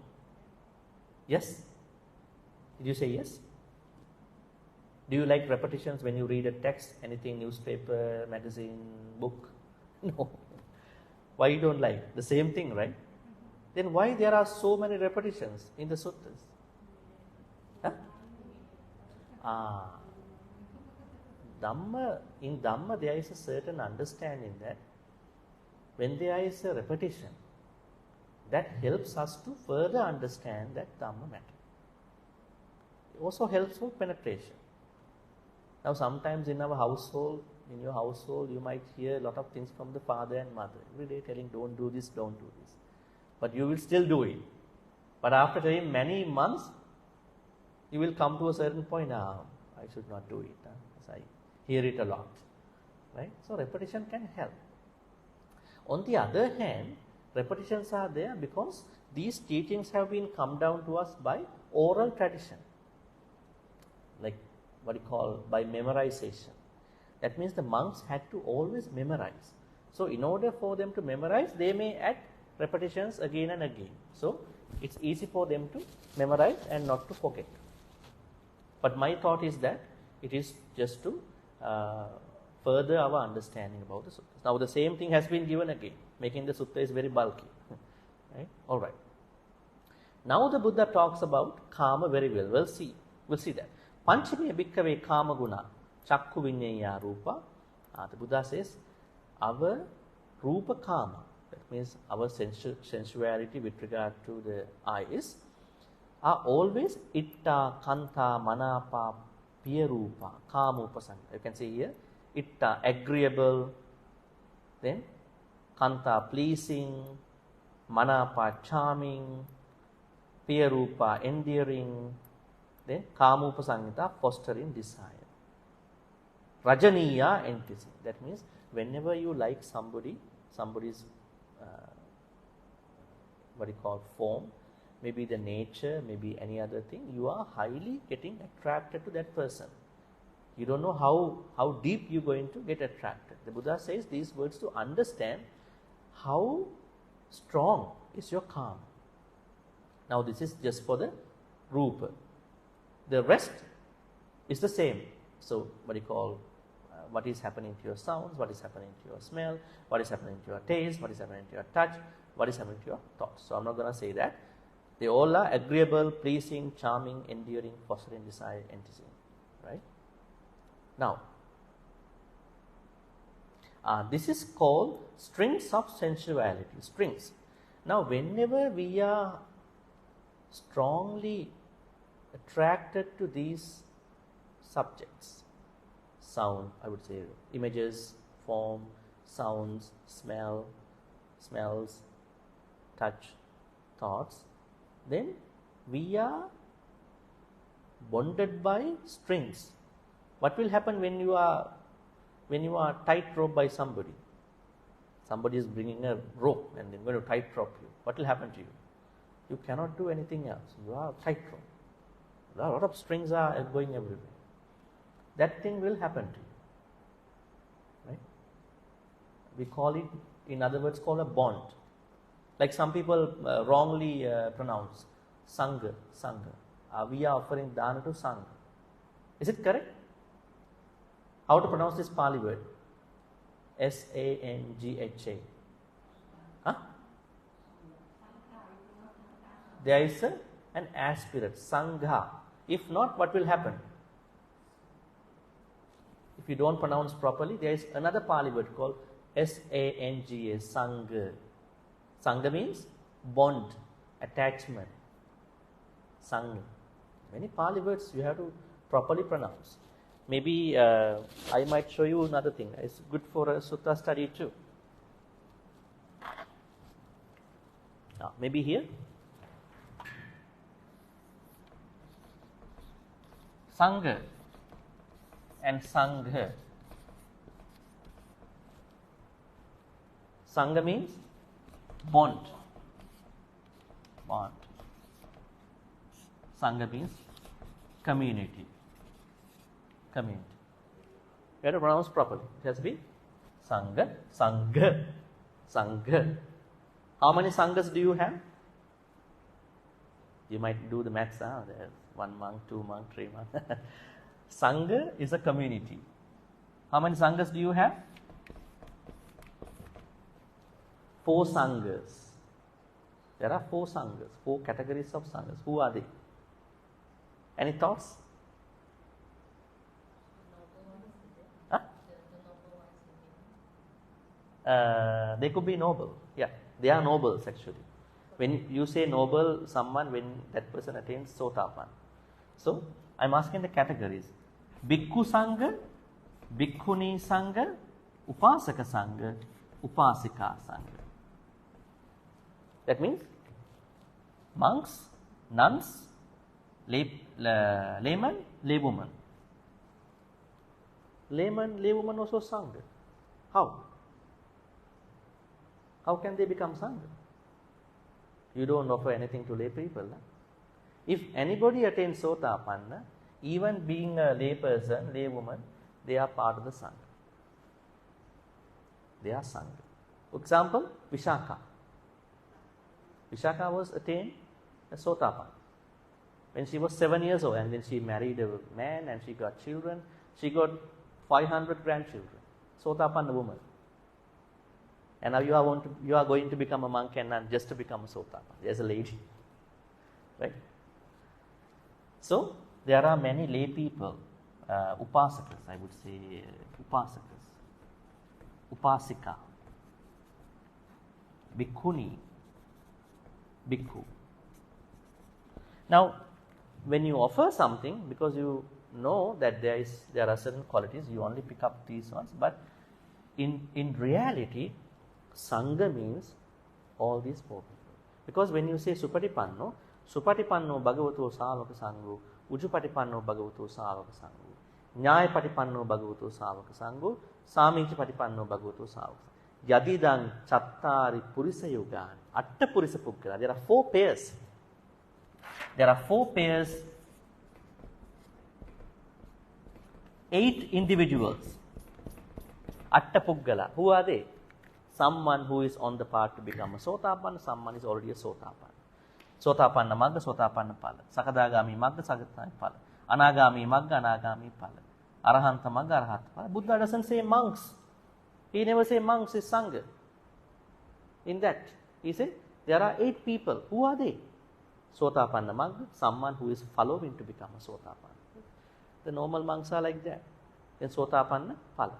Yes? Did you say yes? Do you like repetitions when you read a text, anything, newspaper, magazine, book? No. Why you don't like? The same thing, right? Then why there are so many repetitions in the suttas? Huh? In Dhamma there is a certain understanding that when there is a repetition, that helps us to further understand that Dhamma matter. It also helps for penetration. Now sometimes in our household, in your household, you might hear a lot of things from the father and mother. Every day telling, don't do this, don't do this. But you will still do it. But after telling many months, you will come to a certain point, I should not do it. Because I hear it a lot. Right? So repetition can help. On the other hand, repetitions are there because these teachings have been come down to us by oral tradition. Like what you call by memorization. That means the monks had to always memorize. So in order for them to memorize, they may add repetitions again and again. So it's easy for them to memorize and not to forget. But my thought is that it is just to further our understanding about the suttas. Now the same thing has been given again, making the sutta is very bulky. Right? All right. Now the Buddha talks about kamma very well. We'll see that. Panchame bhikkave kama guna chakku vinyeya rupa. The Buddha says our rupa kama, that means our sensuality with regard to the eyes, are always itta, kanta, manapa, piya rupa, kama upasanga. You can see here, itta agreeable, then kanta pleasing, manapa charming, piya rupa endearing, then kama upasangita fostering desire. Rajaniya enticing. That means whenever you like somebody's what you call form, maybe the nature, maybe any other thing, you are highly getting attracted to that person. You don't know how deep you're going to get attracted. The Buddha says these words to understand how strong is your karma. Now this is just for the rupa. The rest is the same. So what you call what is happening to your sounds, what is happening to your smell, what is happening to your taste, what is happening to your touch, what is happening to your thoughts. So I'm not going to say that. They all are agreeable, pleasing, charming, endearing, fostering desire, enticing. Right? Now, this is called strings of sensuality. Strings. Now, whenever we are strongly attracted to these subjects, sound, I would say, images, form, sounds, smells, touch, thoughts, then we are bonded by strings. What will happen when you are tight roped by somebody? Somebody is bringing a rope and they're going to tight rope you. What will happen to you? You cannot do anything else. You are tight roped. A lot of strings are going everywhere. That thing will happen to you. Right? We call it, in other words, called a bond. Like some people wrongly pronounce Sangha. We are offering dana to Sangha. Is it correct? How to pronounce this Pali word? Sangha. Huh? There is an aspirate, Sangha. If not, what will happen? If you don't pronounce properly, there is another Pali word called Sangha, Sangha. Sangha means bond, attachment. Sangha. Many Pali words you have to properly pronounce. Maybe I might show you another thing. It's good for a sutta study too. Maybe here. Sangha and Sangha. Sangha means bond. Sangha means community. You have to pronounce properly. It has to be Sangha. How many Sanghas do you have? You might do the maths. There's 1 monk, 2 monk, 3 monk. Sangha is a community. How many Sanghas do you have? 4 Sanghas. There are 4 Sanghas, 4 categories of Sanghas. Who are they? Any thoughts? They could be noble. Yeah, they are nobles actually. When you say noble, someone, when that person attains Sotapan. So, I'm asking the categories. Bhikkhu Sangha, Bhikkhuni Sangha, Upasaka Sangha, Upasika Sangha. That means monks, nuns, layman, laywoman. Layman, laywoman also Sangha. How? How can they become Sangha? You don't offer anything to lay people. If anybody attains Sotapanna, even being a lay person, lay woman, they are part of the Sangha. They are Sangha. For example, Vishaka. Vishaka was attained a Sotapanna when she was 7 years old, and then she married a man and she got children. She got 500 grandchildren. Sotapanna woman. And now you are going to become a monk and nun just to become a Sotapanna. There's a lady. right? So there are many lay people, upasakas, I would say, upasakas, upasika, bhikkhuni, bhikkhu. Now, when you offer something, because you know that there are certain qualities, you only pick up these ones, but in reality, sangha means all these four people. Because when you say supatipanno bhagavato savaka sangho, ujupatipanno bhagavato savaka sangho, nyaya patipanno bhagavato savaka sangho, samichi patipanno bhagavato savaka sangho. Yadidang chattari purisa yogan, atta purisa pukkala. There are 4 pairs. There are 4 pairs, 8 individuals. Atta puggala. Who are they? Someone who is on the path to become a sotapanna, someone is already a sotapanna. Sotapanna magga, sotapanna pala. Sakadagami magga, sakadagami pala. Anagami magga, anagami pala. Arahanta magga, arahanta pala. Buddha doesn't say monks. He never say monks is sangha. In that, he said there are 8 people. Who are they? Sotapanna magga, someone who is following to become a sotapanna. The normal monks are like that. Then sotapanna pala.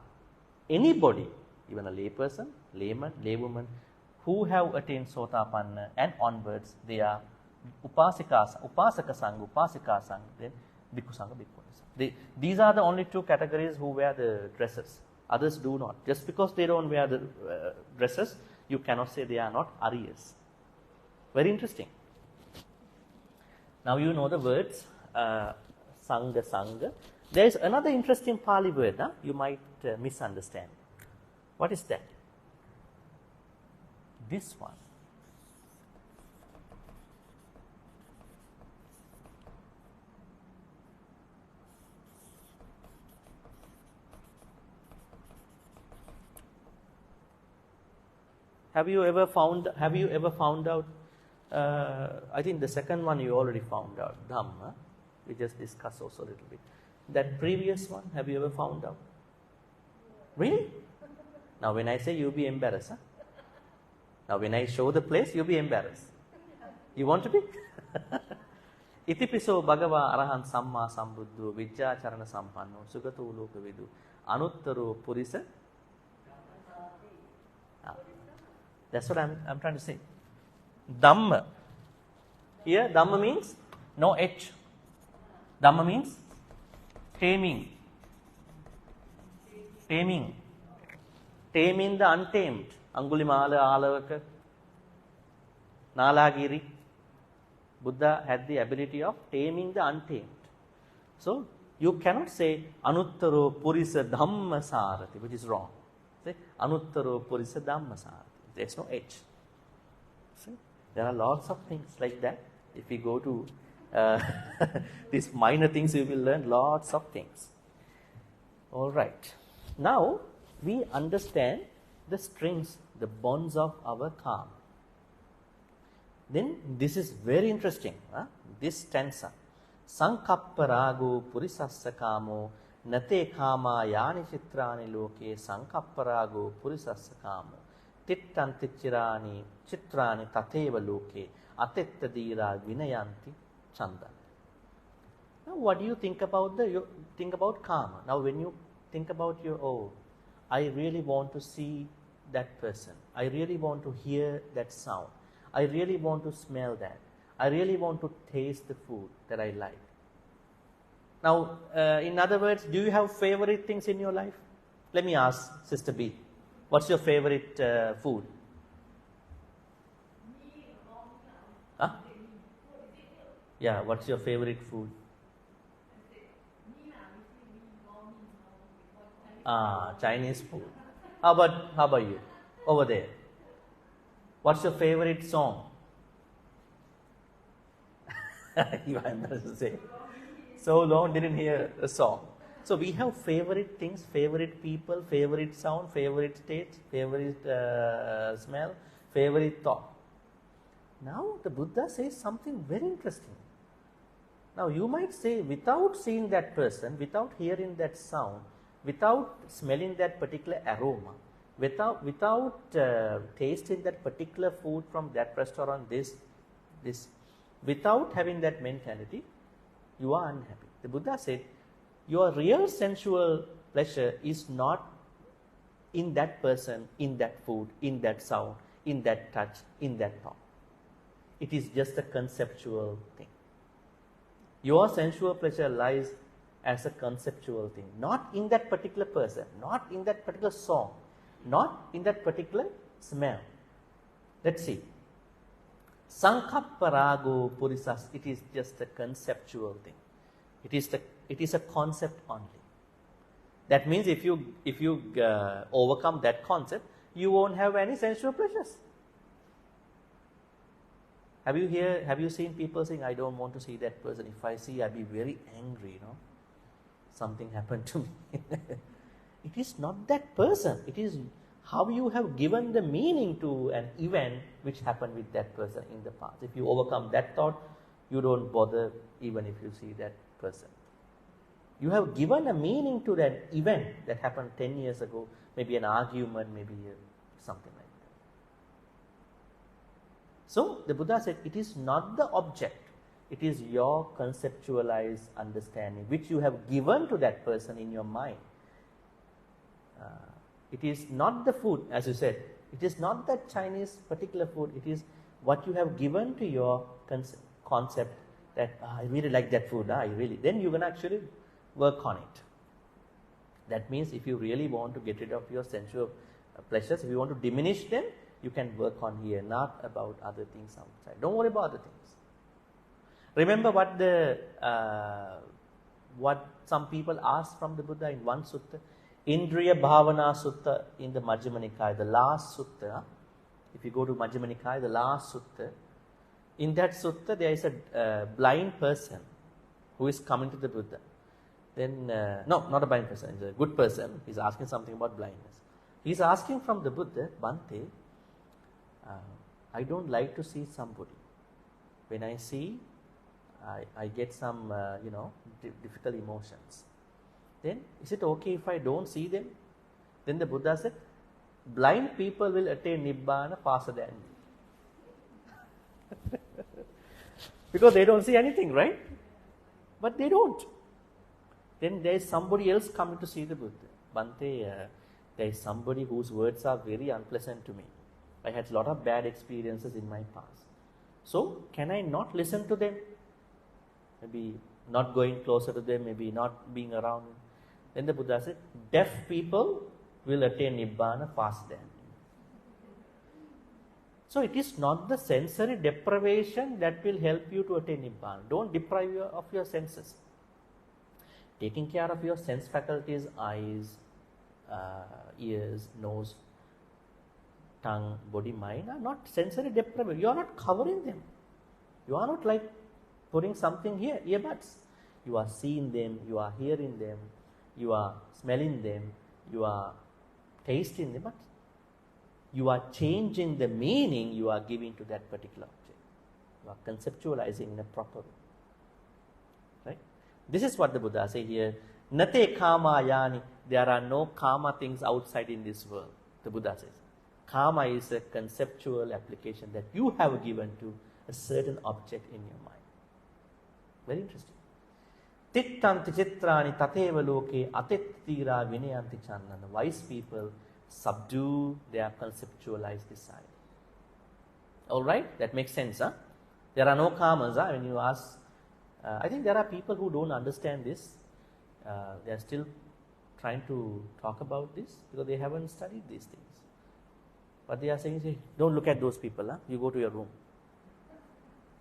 Anybody, even a lay person, layman, laywoman, who have attained sotapanna and onwards, they are upasaka sangha, then bhikkhu sangha, bhikkhuni sangha. These are the only 2 categories who wear the dresses. Others do not. Just because they don't wear the dresses, you cannot say they are not Aryas. Very interesting. Now you know the words sangha, sangha. There is another interesting Pali word you might misunderstand. What is that? This one. Have you ever found out? I think the second one you already found out. Dhamma. We just discussed also a little bit. That previous one, have you ever found out? Really? Now when I say, you'll be embarrassed. Huh? Now when I show the place, you'll be embarrassed. You want to be? Itipiso bhagava arahan samma sambuddho vijjacharana sampanno sugato loka vidu anuttaro purisa. That's what I'm trying to say. Dhamma. Here Dhamma means no H. Dhamma means taming. Taming. Taming the untamed. Angulimala, Alavaka, Nalagiri. Buddha had the ability of taming the untamed. So, you cannot say Anuttaro Purisa Dhamma Sarati, which is wrong. Say Anuttaro Purisa Dhamma Sarati. There's no H. See? There are lots of things like that. If we go to these minor things, we will learn lots of things. All right. Now, we understand the strings, the bonds of our karma. Then, this is very interesting. This stanza. Sankappa rago purisassa kamo nate kama yani chitrani loke sankappa rago purisassa kamo tittanti chitrani tateva loke atetta dira vinayanti chandan. Now, what do you think about karma? Now, when you think about I really want to see that person. I really want to hear that sound. I really want to smell that. I really want to taste the food that I like. Now, in other words, do you have favorite things in your life? Let me ask Sister B. What's your favorite food? Huh? Yeah, what's your favorite food? Chinese food. How about you? Over there. What's your favorite song? You are embarrassed to say. So long didn't hear a song. So we have favorite things, favorite people, favorite sound, favorite taste, favorite smell, favorite thought. Now the Buddha says something very interesting. Now you might say, without seeing that person, without hearing that sound, without smelling that particular aroma, without tasting that particular food from that restaurant, this Without having that mentality, you are unhappy. The Buddha said, your real sensual pleasure is not in that person, in that food, in that sound, in that touch, in that thought. It is just a conceptual thing. Your sensual pleasure lies as a conceptual thing, not in that particular person, not in that particular song, not in that particular smell. Let's see. Sankapparago purisas, it is just a conceptual thing. It is a concept only. That means if you overcome that concept, you won't have any sensual pleasures. Have you seen people saying, I don't want to see that person. If I see, I'll be very angry, Something happened to me. It is not that person. It is how you have given the meaning to an event which happened with that person in the past. If you overcome that thought, you don't bother even if you see that person. You have given a meaning to that event that happened 10 years ago, maybe an argument, maybe something like that. So the Buddha said, it is not the object, it is your conceptualized understanding which you have given to that person in your mind. It is not the food, as you said, it is not that Chinese particular food, it is what you have given to your concept that I really like that food, then you can actually work on it. That means if you really want to get rid of your sensual pleasures, if you want to diminish them, you can work on here, not about other things outside. Don't worry about other things. Remember what some people asked from the Buddha in one sutta, Indriya Bhavana Sutta in the Majjhima Nikaya, the last sutta. If you go to Majjhima Nikaya, the last sutta, in that sutta there is a blind person who is coming to the Buddha. Then, no, not a blind person, he's a good person. He's asking something about blindness. He's asking from the Buddha, Bhante, I don't like to see somebody. When I see, I get some, difficult emotions. Then, is it okay if I don't see them? Then the Buddha said, blind people will attain Nibbana faster than me. Because they don't see anything, right? But they don't. Then there is somebody else coming to see the Buddha. Bhante, there is somebody whose words are very unpleasant to me. I had a lot of bad experiences in my past. So, can I not listen to them? Maybe not going closer to them, maybe not being around them. Then the Buddha said, deaf people will attain Nibbana faster than me. So, it is not the sensory deprivation that will help you to attain Nibbana. Don't deprive of your senses. Taking care of your sense faculties, eyes, ears, nose, tongue, body, mind are not sensory deprivation. You are not covering them. You are not like putting something here, earbuds. You are seeing them, you are hearing them, you are smelling them, you are tasting them, but you are changing the meaning you are giving to that particular object. You are conceptualizing in a proper way. Right? This is what the Buddha says here. Nate kama yani. There are no karma things outside in this world. The Buddha says. Karma is a conceptual application that you have given to a certain object in your mind. Very interesting. Tittanti chitrani tateva loke atettira vinayanti channana. Wise people subdue their conceptualized desire. Alright, that makes sense. Huh? There are no karmas. When you ask, I think there are people who don't understand this. They are still trying to talk about this because they haven't studied these things. But they are saying, don't look at those people. Huh? You go to your room.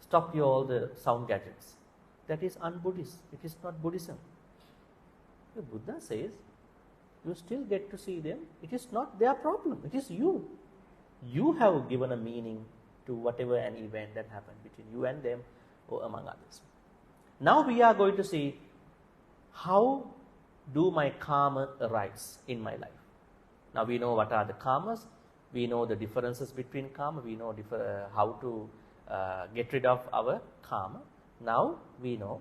Stop all the sound gadgets. That is un-Buddhist. It is not Buddhism. The Buddha says, you still get to see them. It is not their problem. It is you. You have given a meaning to whatever an event that happened between you and them or among others. Now we are going to see how do my karma arise in my life. Now we know what are the karmas. We know the differences between karma. We know how to get rid of our karma. Now we know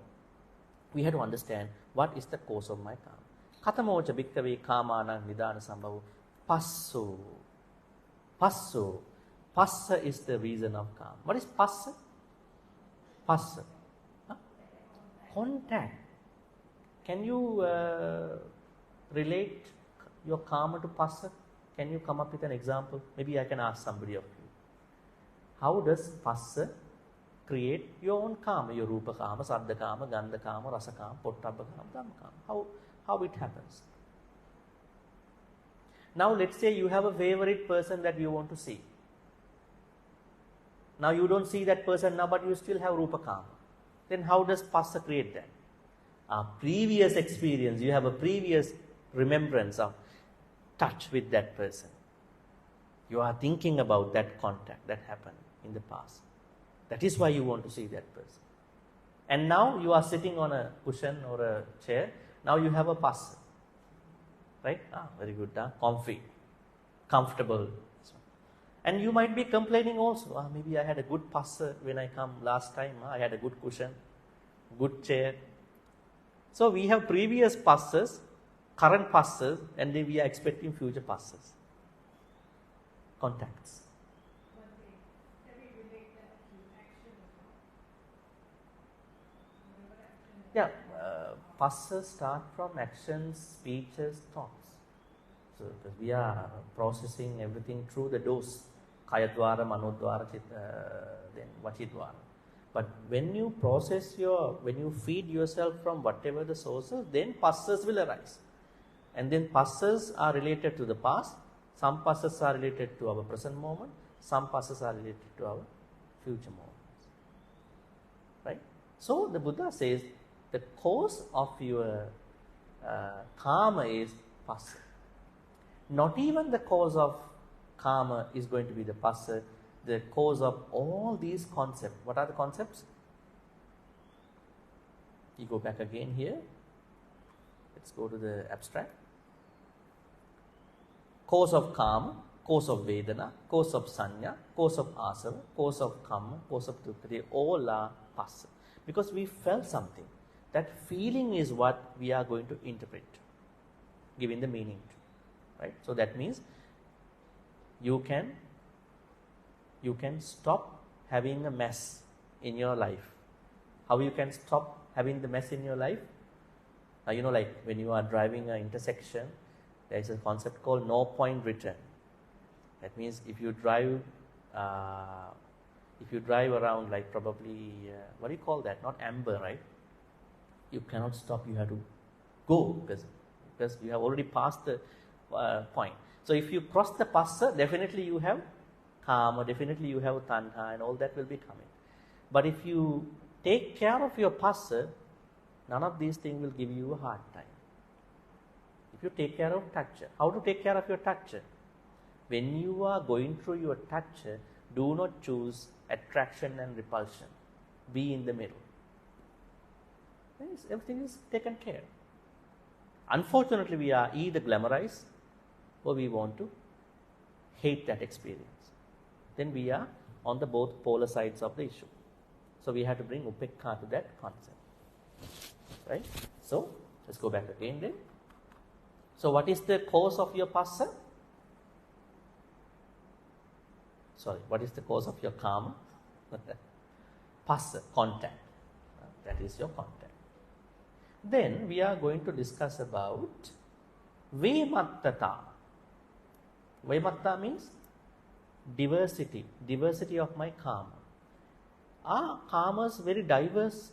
we have to understand what is the cause of my karma. Katamocha bhikkave kamana nidana sambhava passo. Passo. Passa is the reason of karma. What is passa? Passa. Huh? Contact. Can you relate your karma to passa? Can you come up with an example? Maybe I can ask somebody of you. How does passa create your own karma? Your rupa karma, saddha karma, gandha karma, rasa karma, pottabha karma, dhamma karma. How it happens? Now let's say you have a favorite person that you want to see. Now you don't see that person now, but you still have rupa karma. Then how does passa create that? A previous experience, you have a previous remembrance of touch with that person. You are thinking about that contact that happened in the past. That is why you want to see that person. And now you are sitting on a cushion or a chair. Now you have a passa. Right? Very good. Comfy. Comfortable. And you might be complaining also. Maybe I had a good passa when I come last time. I had a good cushion, good chair. So we have previous passas, current passas, and then we are expecting future passas. Contacts. Yeah, passas start from actions, speeches, thoughts. So because we are processing everything through the doors, kayadwara, manodwara, then vachidwara. But when you when you feed yourself from whatever the sources, then passas will arise. And then passas are related to the past, some passas are related to our present moment, some passas are related to our future moments. Right? So the Buddha says the cause of your karma is passa. Not even the cause of karma is going to be the passa. The cause of all these concepts. What are the concepts? You go back again here. Let's go to the abstract. Cause of karma, cause of vedana, cause of sanya, cause of asava, cause of kamma, cause of dukkha. They all are passa. Because we felt something. That feeling is what we are going to interpret, giving the meaning to. Right? So that means you can stop having a mess in your life. How you can stop having the mess in your life? Now, like when you are driving an intersection, there is a concept called no point return. That means if you drive around like probably, what do you call that? Not amber, right? You cannot stop, you have to go because you have already passed the point. So if you cross the passa, definitely you have karma, definitely you have tanha, and all that will be coming. But if you take care of your passa, none of these things will give you a hard time. If you take care of tacha, how to take care of your tacha? When you are going through your tacha, do not choose attraction and repulsion. Be in the middle. Everything is taken care. Unfortunately, we are either glamorized or we want to hate that experience. Then we are on the both polar sides of the issue. So we have to bring upekka to that concept. Right? So let's go back again then. So what is the cause of your passa? Sorry, what is the cause of your karma? Passa, contact. That is your contact. Then we are going to discuss about Vemattata. Vematta means diversity of my karma. Are karmas very diverse?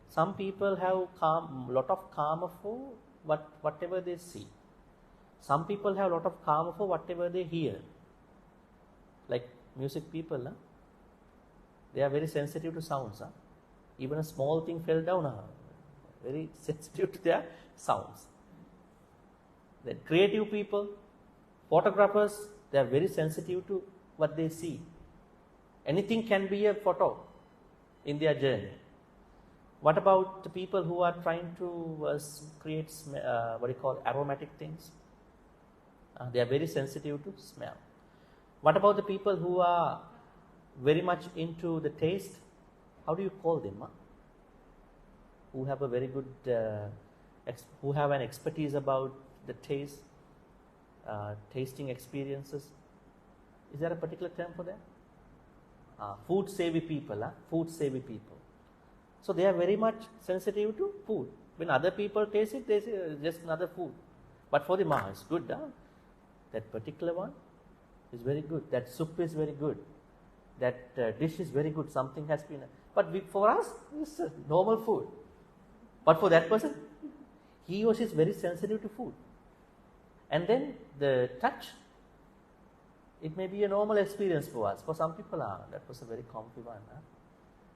Some people have lot of karma for whatever they see. Some people have lot of karma for whatever they hear. Like music people, they are very sensitive to sounds. Even a small thing fell down, very sensitive to their sounds. Then creative people, photographers, they are very sensitive to what they see. Anything can be a photo in their journey. What about the people who are trying to create aromatic things? They are very sensitive to smell. What about the people who are very much into the taste? How do you call them? Who have a very good, who have an expertise about the taste, tasting experiences. Is there a particular term for that? Food savvy people, food savvy people. So they are very much sensitive to food. When other people taste it, they say just another food. But for the Maha, it's good. That particular one is very good. That soup is very good. That dish is very good. Something has been. But for us, it's normal food. But for that person, he or she is very sensitive to food. And then the touch, it may be a normal experience for us. For some people, that was a very comfy one.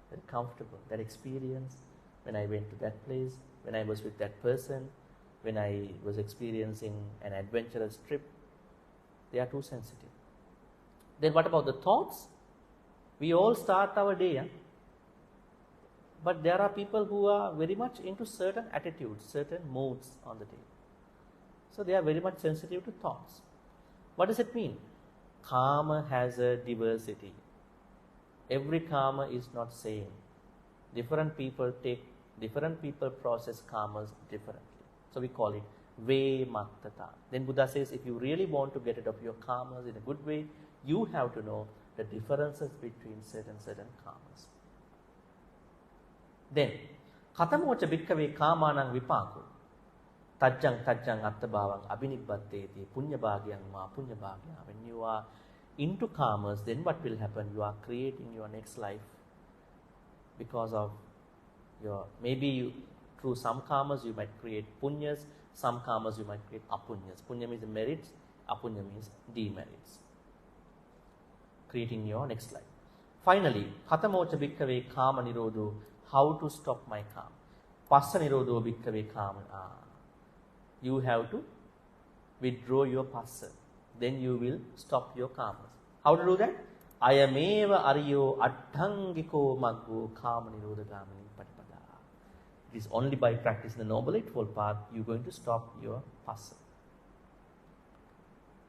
Very comfortable. That experience, when I went to that place, when I was with that person, when I was experiencing an adventurous trip, they are too sensitive. Then what about the thoughts? We all start our day. But there are people who are very much into certain attitudes, certain moods on the day. So they are very much sensitive to thoughts. What does it mean? Karma has a diversity. Every karma is not same. Different people process karmas differently. So we call it Vemattata. Then Buddha says, if you really want to get rid of your karmas in a good way, you have to know the differences between certain karmas. Then, Katamocha bhikkave kamanang vipako. Tajjang attabhavang abhinibbatteti punya bhagyang ma punya bhagyang. When you are into karmas, then what will happen? You are creating your next life because of through some karmas you might create punyas, some karmas you might create apunyas. Punya means merits, apunya means demerits. Creating your next life. Finally, Katamocha bhikkave kama nirodho. How to stop my karma? Passa nirodho bhikkave kama. You have to withdraw your passa. Then you will stop your karmas. How to do that? Ayameva ariyo addhangiko maggo kama nirodha gamini patipada. It is only by practicing the Noble Eightfold Path you are going to stop your passa.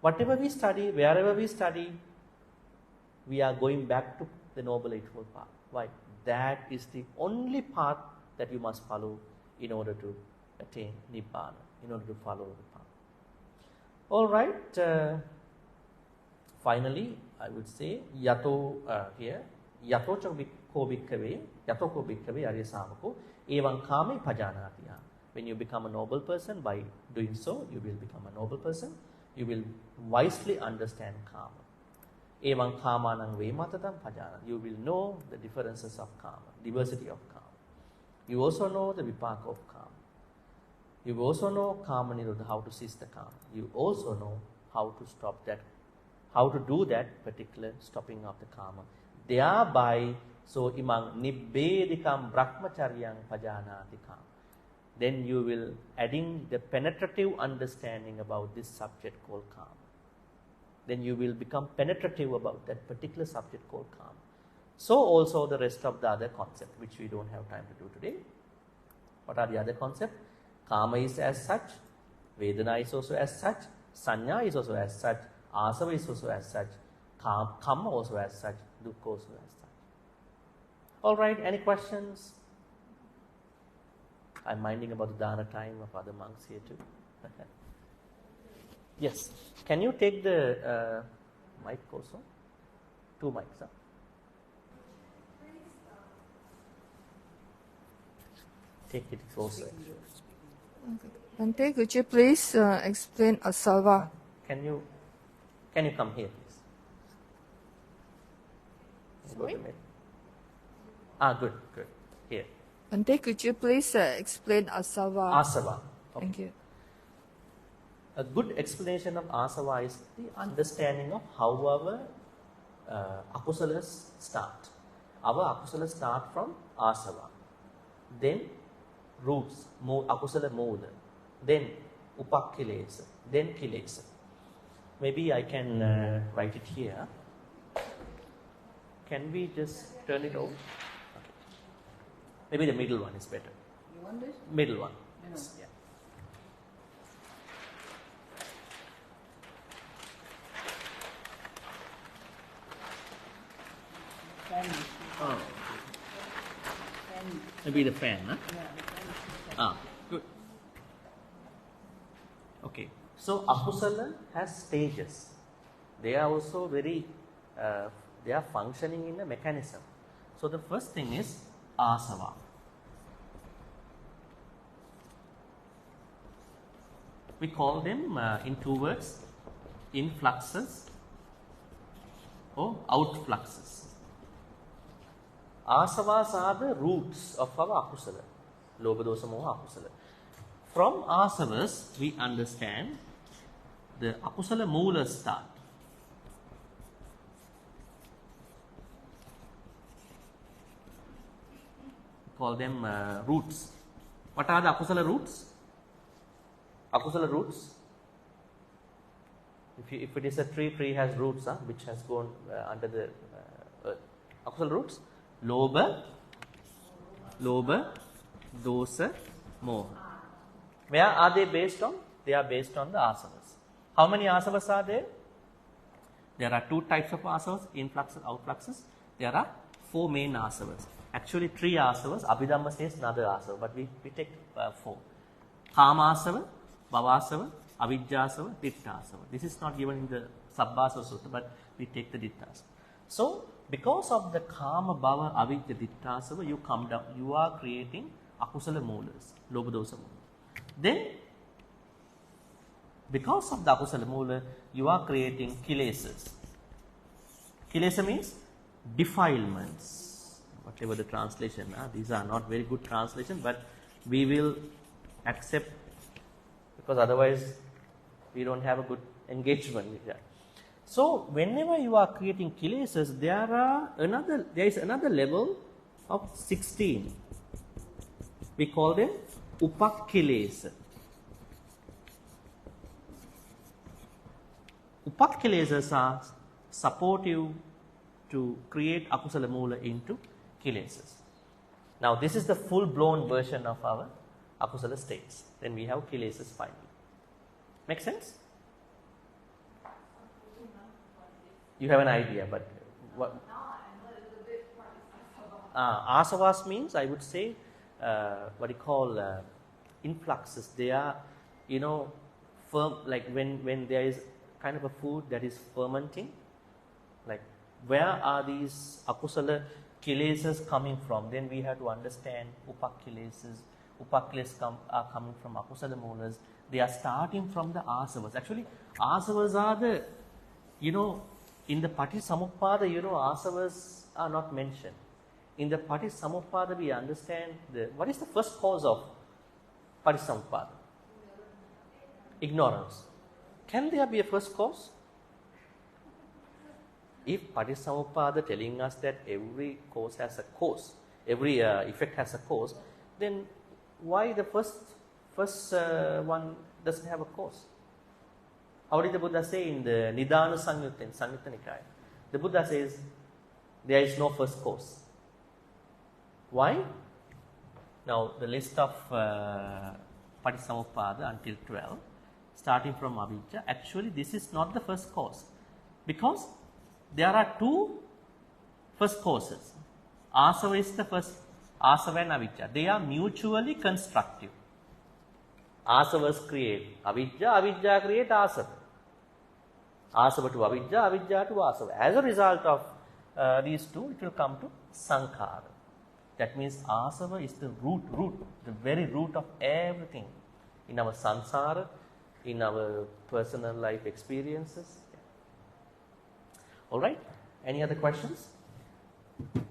Whatever we study, wherever we study, we are going back to the Noble Eightfold Path. Why? That is the only path that you must follow in order to attain Nibbana, in order to follow the path. Alright, finally, I would say, Yato here, Yato ko bhikkave arya savako, evam kame pajanatiya. When you become a noble person, by doing so, you will become a noble person. You will wisely understand karma. Evam kamanang vemattatam pajana. You will know the differences of karma, diversity of karma. You also know the vipaka of karma. You also know karma nirodha, how to cease the karma. You also know how to stop that, how to do that particular stopping of the karma. Thereby, so imang nibbedhikam brahmacharyang pajanati karma. Then you will adding the penetrative understanding about this subject called karma. Then you will become penetrative about that particular subject called karma. So also the rest of the other concepts, which we don't have time to do today. What are the other concepts? Karma is as such, Vedana is also as such, Sanya is also as such, Asava is also as such, Kamma also as such, Dukkha also as such. Alright, any questions? I'm minding about the dana time of other monks here too. Yes. Can you take the mic also? 2 mics. Huh? Take it closer. Bhante, could you please explain Asava? Can you come here, please? Sorry? Good. Here. Bhante, could you please explain Asava? Asava. Okay. Thank you. A good explanation of asava is the understanding of how our akusalas start. Our akusalas start from asava. Then roots, akusala moola. Then upakilesa. Then kilesa. Maybe I can write it here. Can we just turn it over? Okay. Maybe the middle one is better. You want this? Middle one. No. Yeah. Oh. Maybe the fan, huh? Good. Okay. So, akusala has stages. They are also very They are functioning in a mechanism. So the first thing is asava. We call them in two words, influxes or outfluxes. Asavas are the roots of our akusala. Lobha, dosa, moha, akusala. From asavas, we understand the akusala moolas start. We call them roots. What are the akusala roots? Akusala roots. If it is a tree has roots, which has gone under the earth. Akusala roots. Lobha, dosa, moha. Where are they based on? They are based on the asavas. How many asavas are there? There are two types of asavas, influxes, outfluxes. There are four main asavas. Actually, three asavas. Abhidhamma says another asava, but we take four. Kamma asava, bhavasava, avijjasava, ditthasava. This is not given in the Sabbasa Sutta, but we take the ditthasava. So, because of the kamma, bhava, avijja, ditthasava, you come down, you are creating akusala moolas, lobha, dosa, moha. Then, because of the akusala moola, you are creating kilesas. Kilesa means defilements. Whatever the translation, these are not very good translation, but we will accept, because otherwise we don't have a good engagement with that. So, whenever you are creating kilesas, there is another level of 16. We call them upakkilesa. Upakkilesas are supportive to create akusala moola into kilesas. Now, this is the full-blown version of our akusala states. Then we have kilesas finally. Make sense? You have an idea, but what? Asavas means, I would say, what you call influxes. They are, firm, like when there is kind of a food that is fermenting, like where are these akusala kilesas coming from? Then we have to understand upakkilesas. Upakkilesas are coming from akusala moolas. They are starting from the asavas. Actually, asavas are the, in the Patissamuppada, asavas are not mentioned. In the Patissamuppada, we understand what is the first cause of Patissamuppada? Ignorance. Can there be a first cause? If Patissamuppada telling us that every cause has a cause, every effect has a cause, then why the first one doesn't have a cause? How did the Buddha say in the Nidana Samyutta, in Samyutta Nikaya? The Buddha says there is no first cause. Why? Now, the list of Patissamuppada until 12, starting from avijja, actually this is not the first cause. Because there are two first causes. Asava is the first, asava and avijja. They are mutually constructive. Asavas create avijja, avijja create asava. Asava to avijja, avijja to asava. As a result of these two, it will come to sankhara. That means asava is the root, the very root of everything in our samsara, in our personal life experiences. All right? Any other questions? We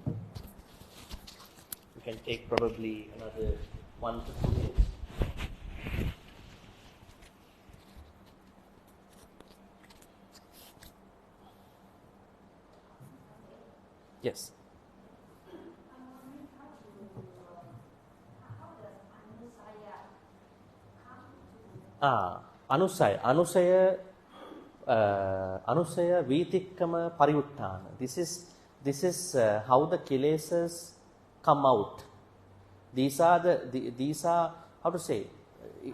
can take probably another 1 to 2 minutes. Yes. Anusaya vitikkama parivuttana. This is how the kilesas come out. These are how to say,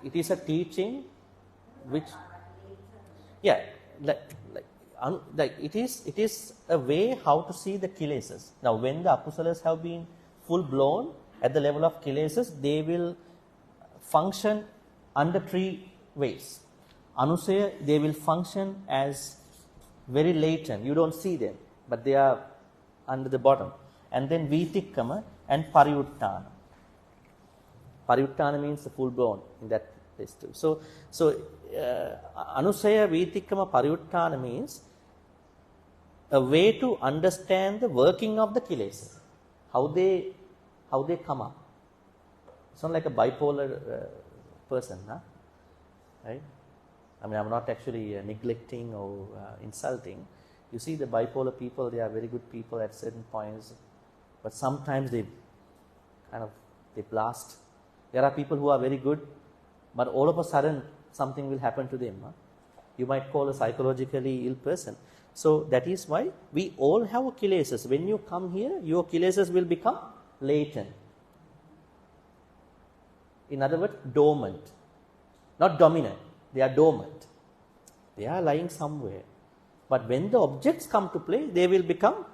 it is a teaching which, like it is a way how to see the kilesas. Now, when the akusalas have been full blown at the level of kilesas, they will function under 3 ways. Anusaya, they will function as very latent. You don't see them. but they are under the bottom. And then Vitikkama and Pariyuttana. Pariyuttana means the full blown in that place too. So Anusaya, Vitikkama, Pariyuttana means a way to understand the working of the kilesas, how they come up. It's not like a bipolar person, huh? Right? I mean, I'm not actually neglecting or insulting. You see, the bipolar people, they are very good people at certain points, but sometimes they blast. There are people who are very good, but all of a sudden something will happen to them. Huh? You might call a psychologically ill person. So that is why we all have kilesas. When you come here, your kilesas will become latent. In other words, dormant. Not dominant. They are dormant. They are lying somewhere. But when the objects come to play, they will become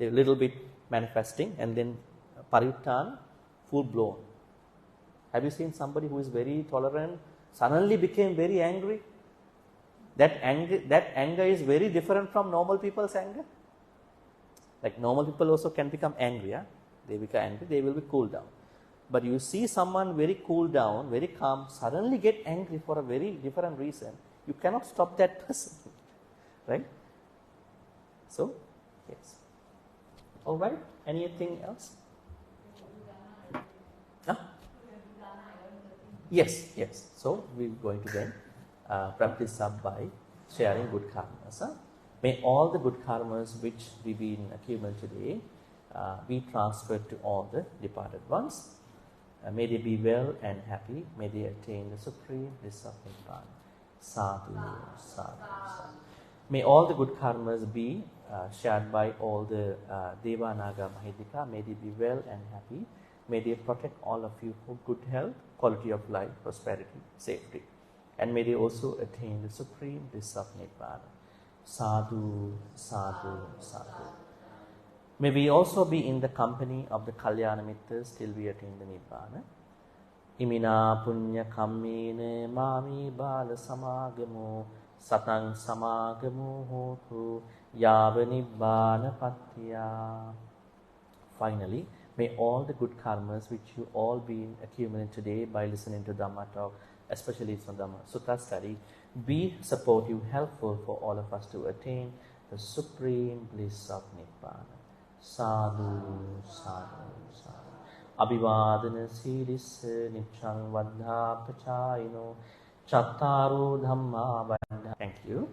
a little bit manifesting, and then Pariyuttana, full blown. Have you seen somebody who is very tolerant suddenly became very angry? That anger is very different from normal people's anger. Like normal people also can become angry. Yeah? They become angry, they will be cooled down. But you see someone very cool down, very calm, suddenly get angry for a very different reason. You cannot stop that person. Right? So, yes. All right. Anything else? Huh? Yes. So, we're going to then practice up by sharing good karmas. Huh? May all the good karmas which we've been accumulating today be transferred to all the departed ones. May they be well and happy. May they attain the supreme bliss of Nibbana. Sadhu, sadhu, sadhu. May all the good karmas be shared by all the Deva, Naga, Nibbedhika. May they be well and happy. May they protect all of you for good health, quality of life, prosperity, safety. And may they also attain the supreme bliss of Nibbana. Sadhu, sadhu, sadhu. May we also be in the company of the Kalyana Mittas till we attain the Nibbana. Imina punya kammine mami bala samagamo satang samagamo hotu yava Nibbana pattiya. Finally, may all the good karmas which you all been accumulating today by listening to Dhamma talk, especially from Dhamma Sutta study, be supportive, helpful for all of us to attain the supreme bliss of Nibbana. Sadhu, sadhu, sadhu. Abhivadana siddhisse niccang vaddha pachayino chattaro dhamma vanda. Thank you.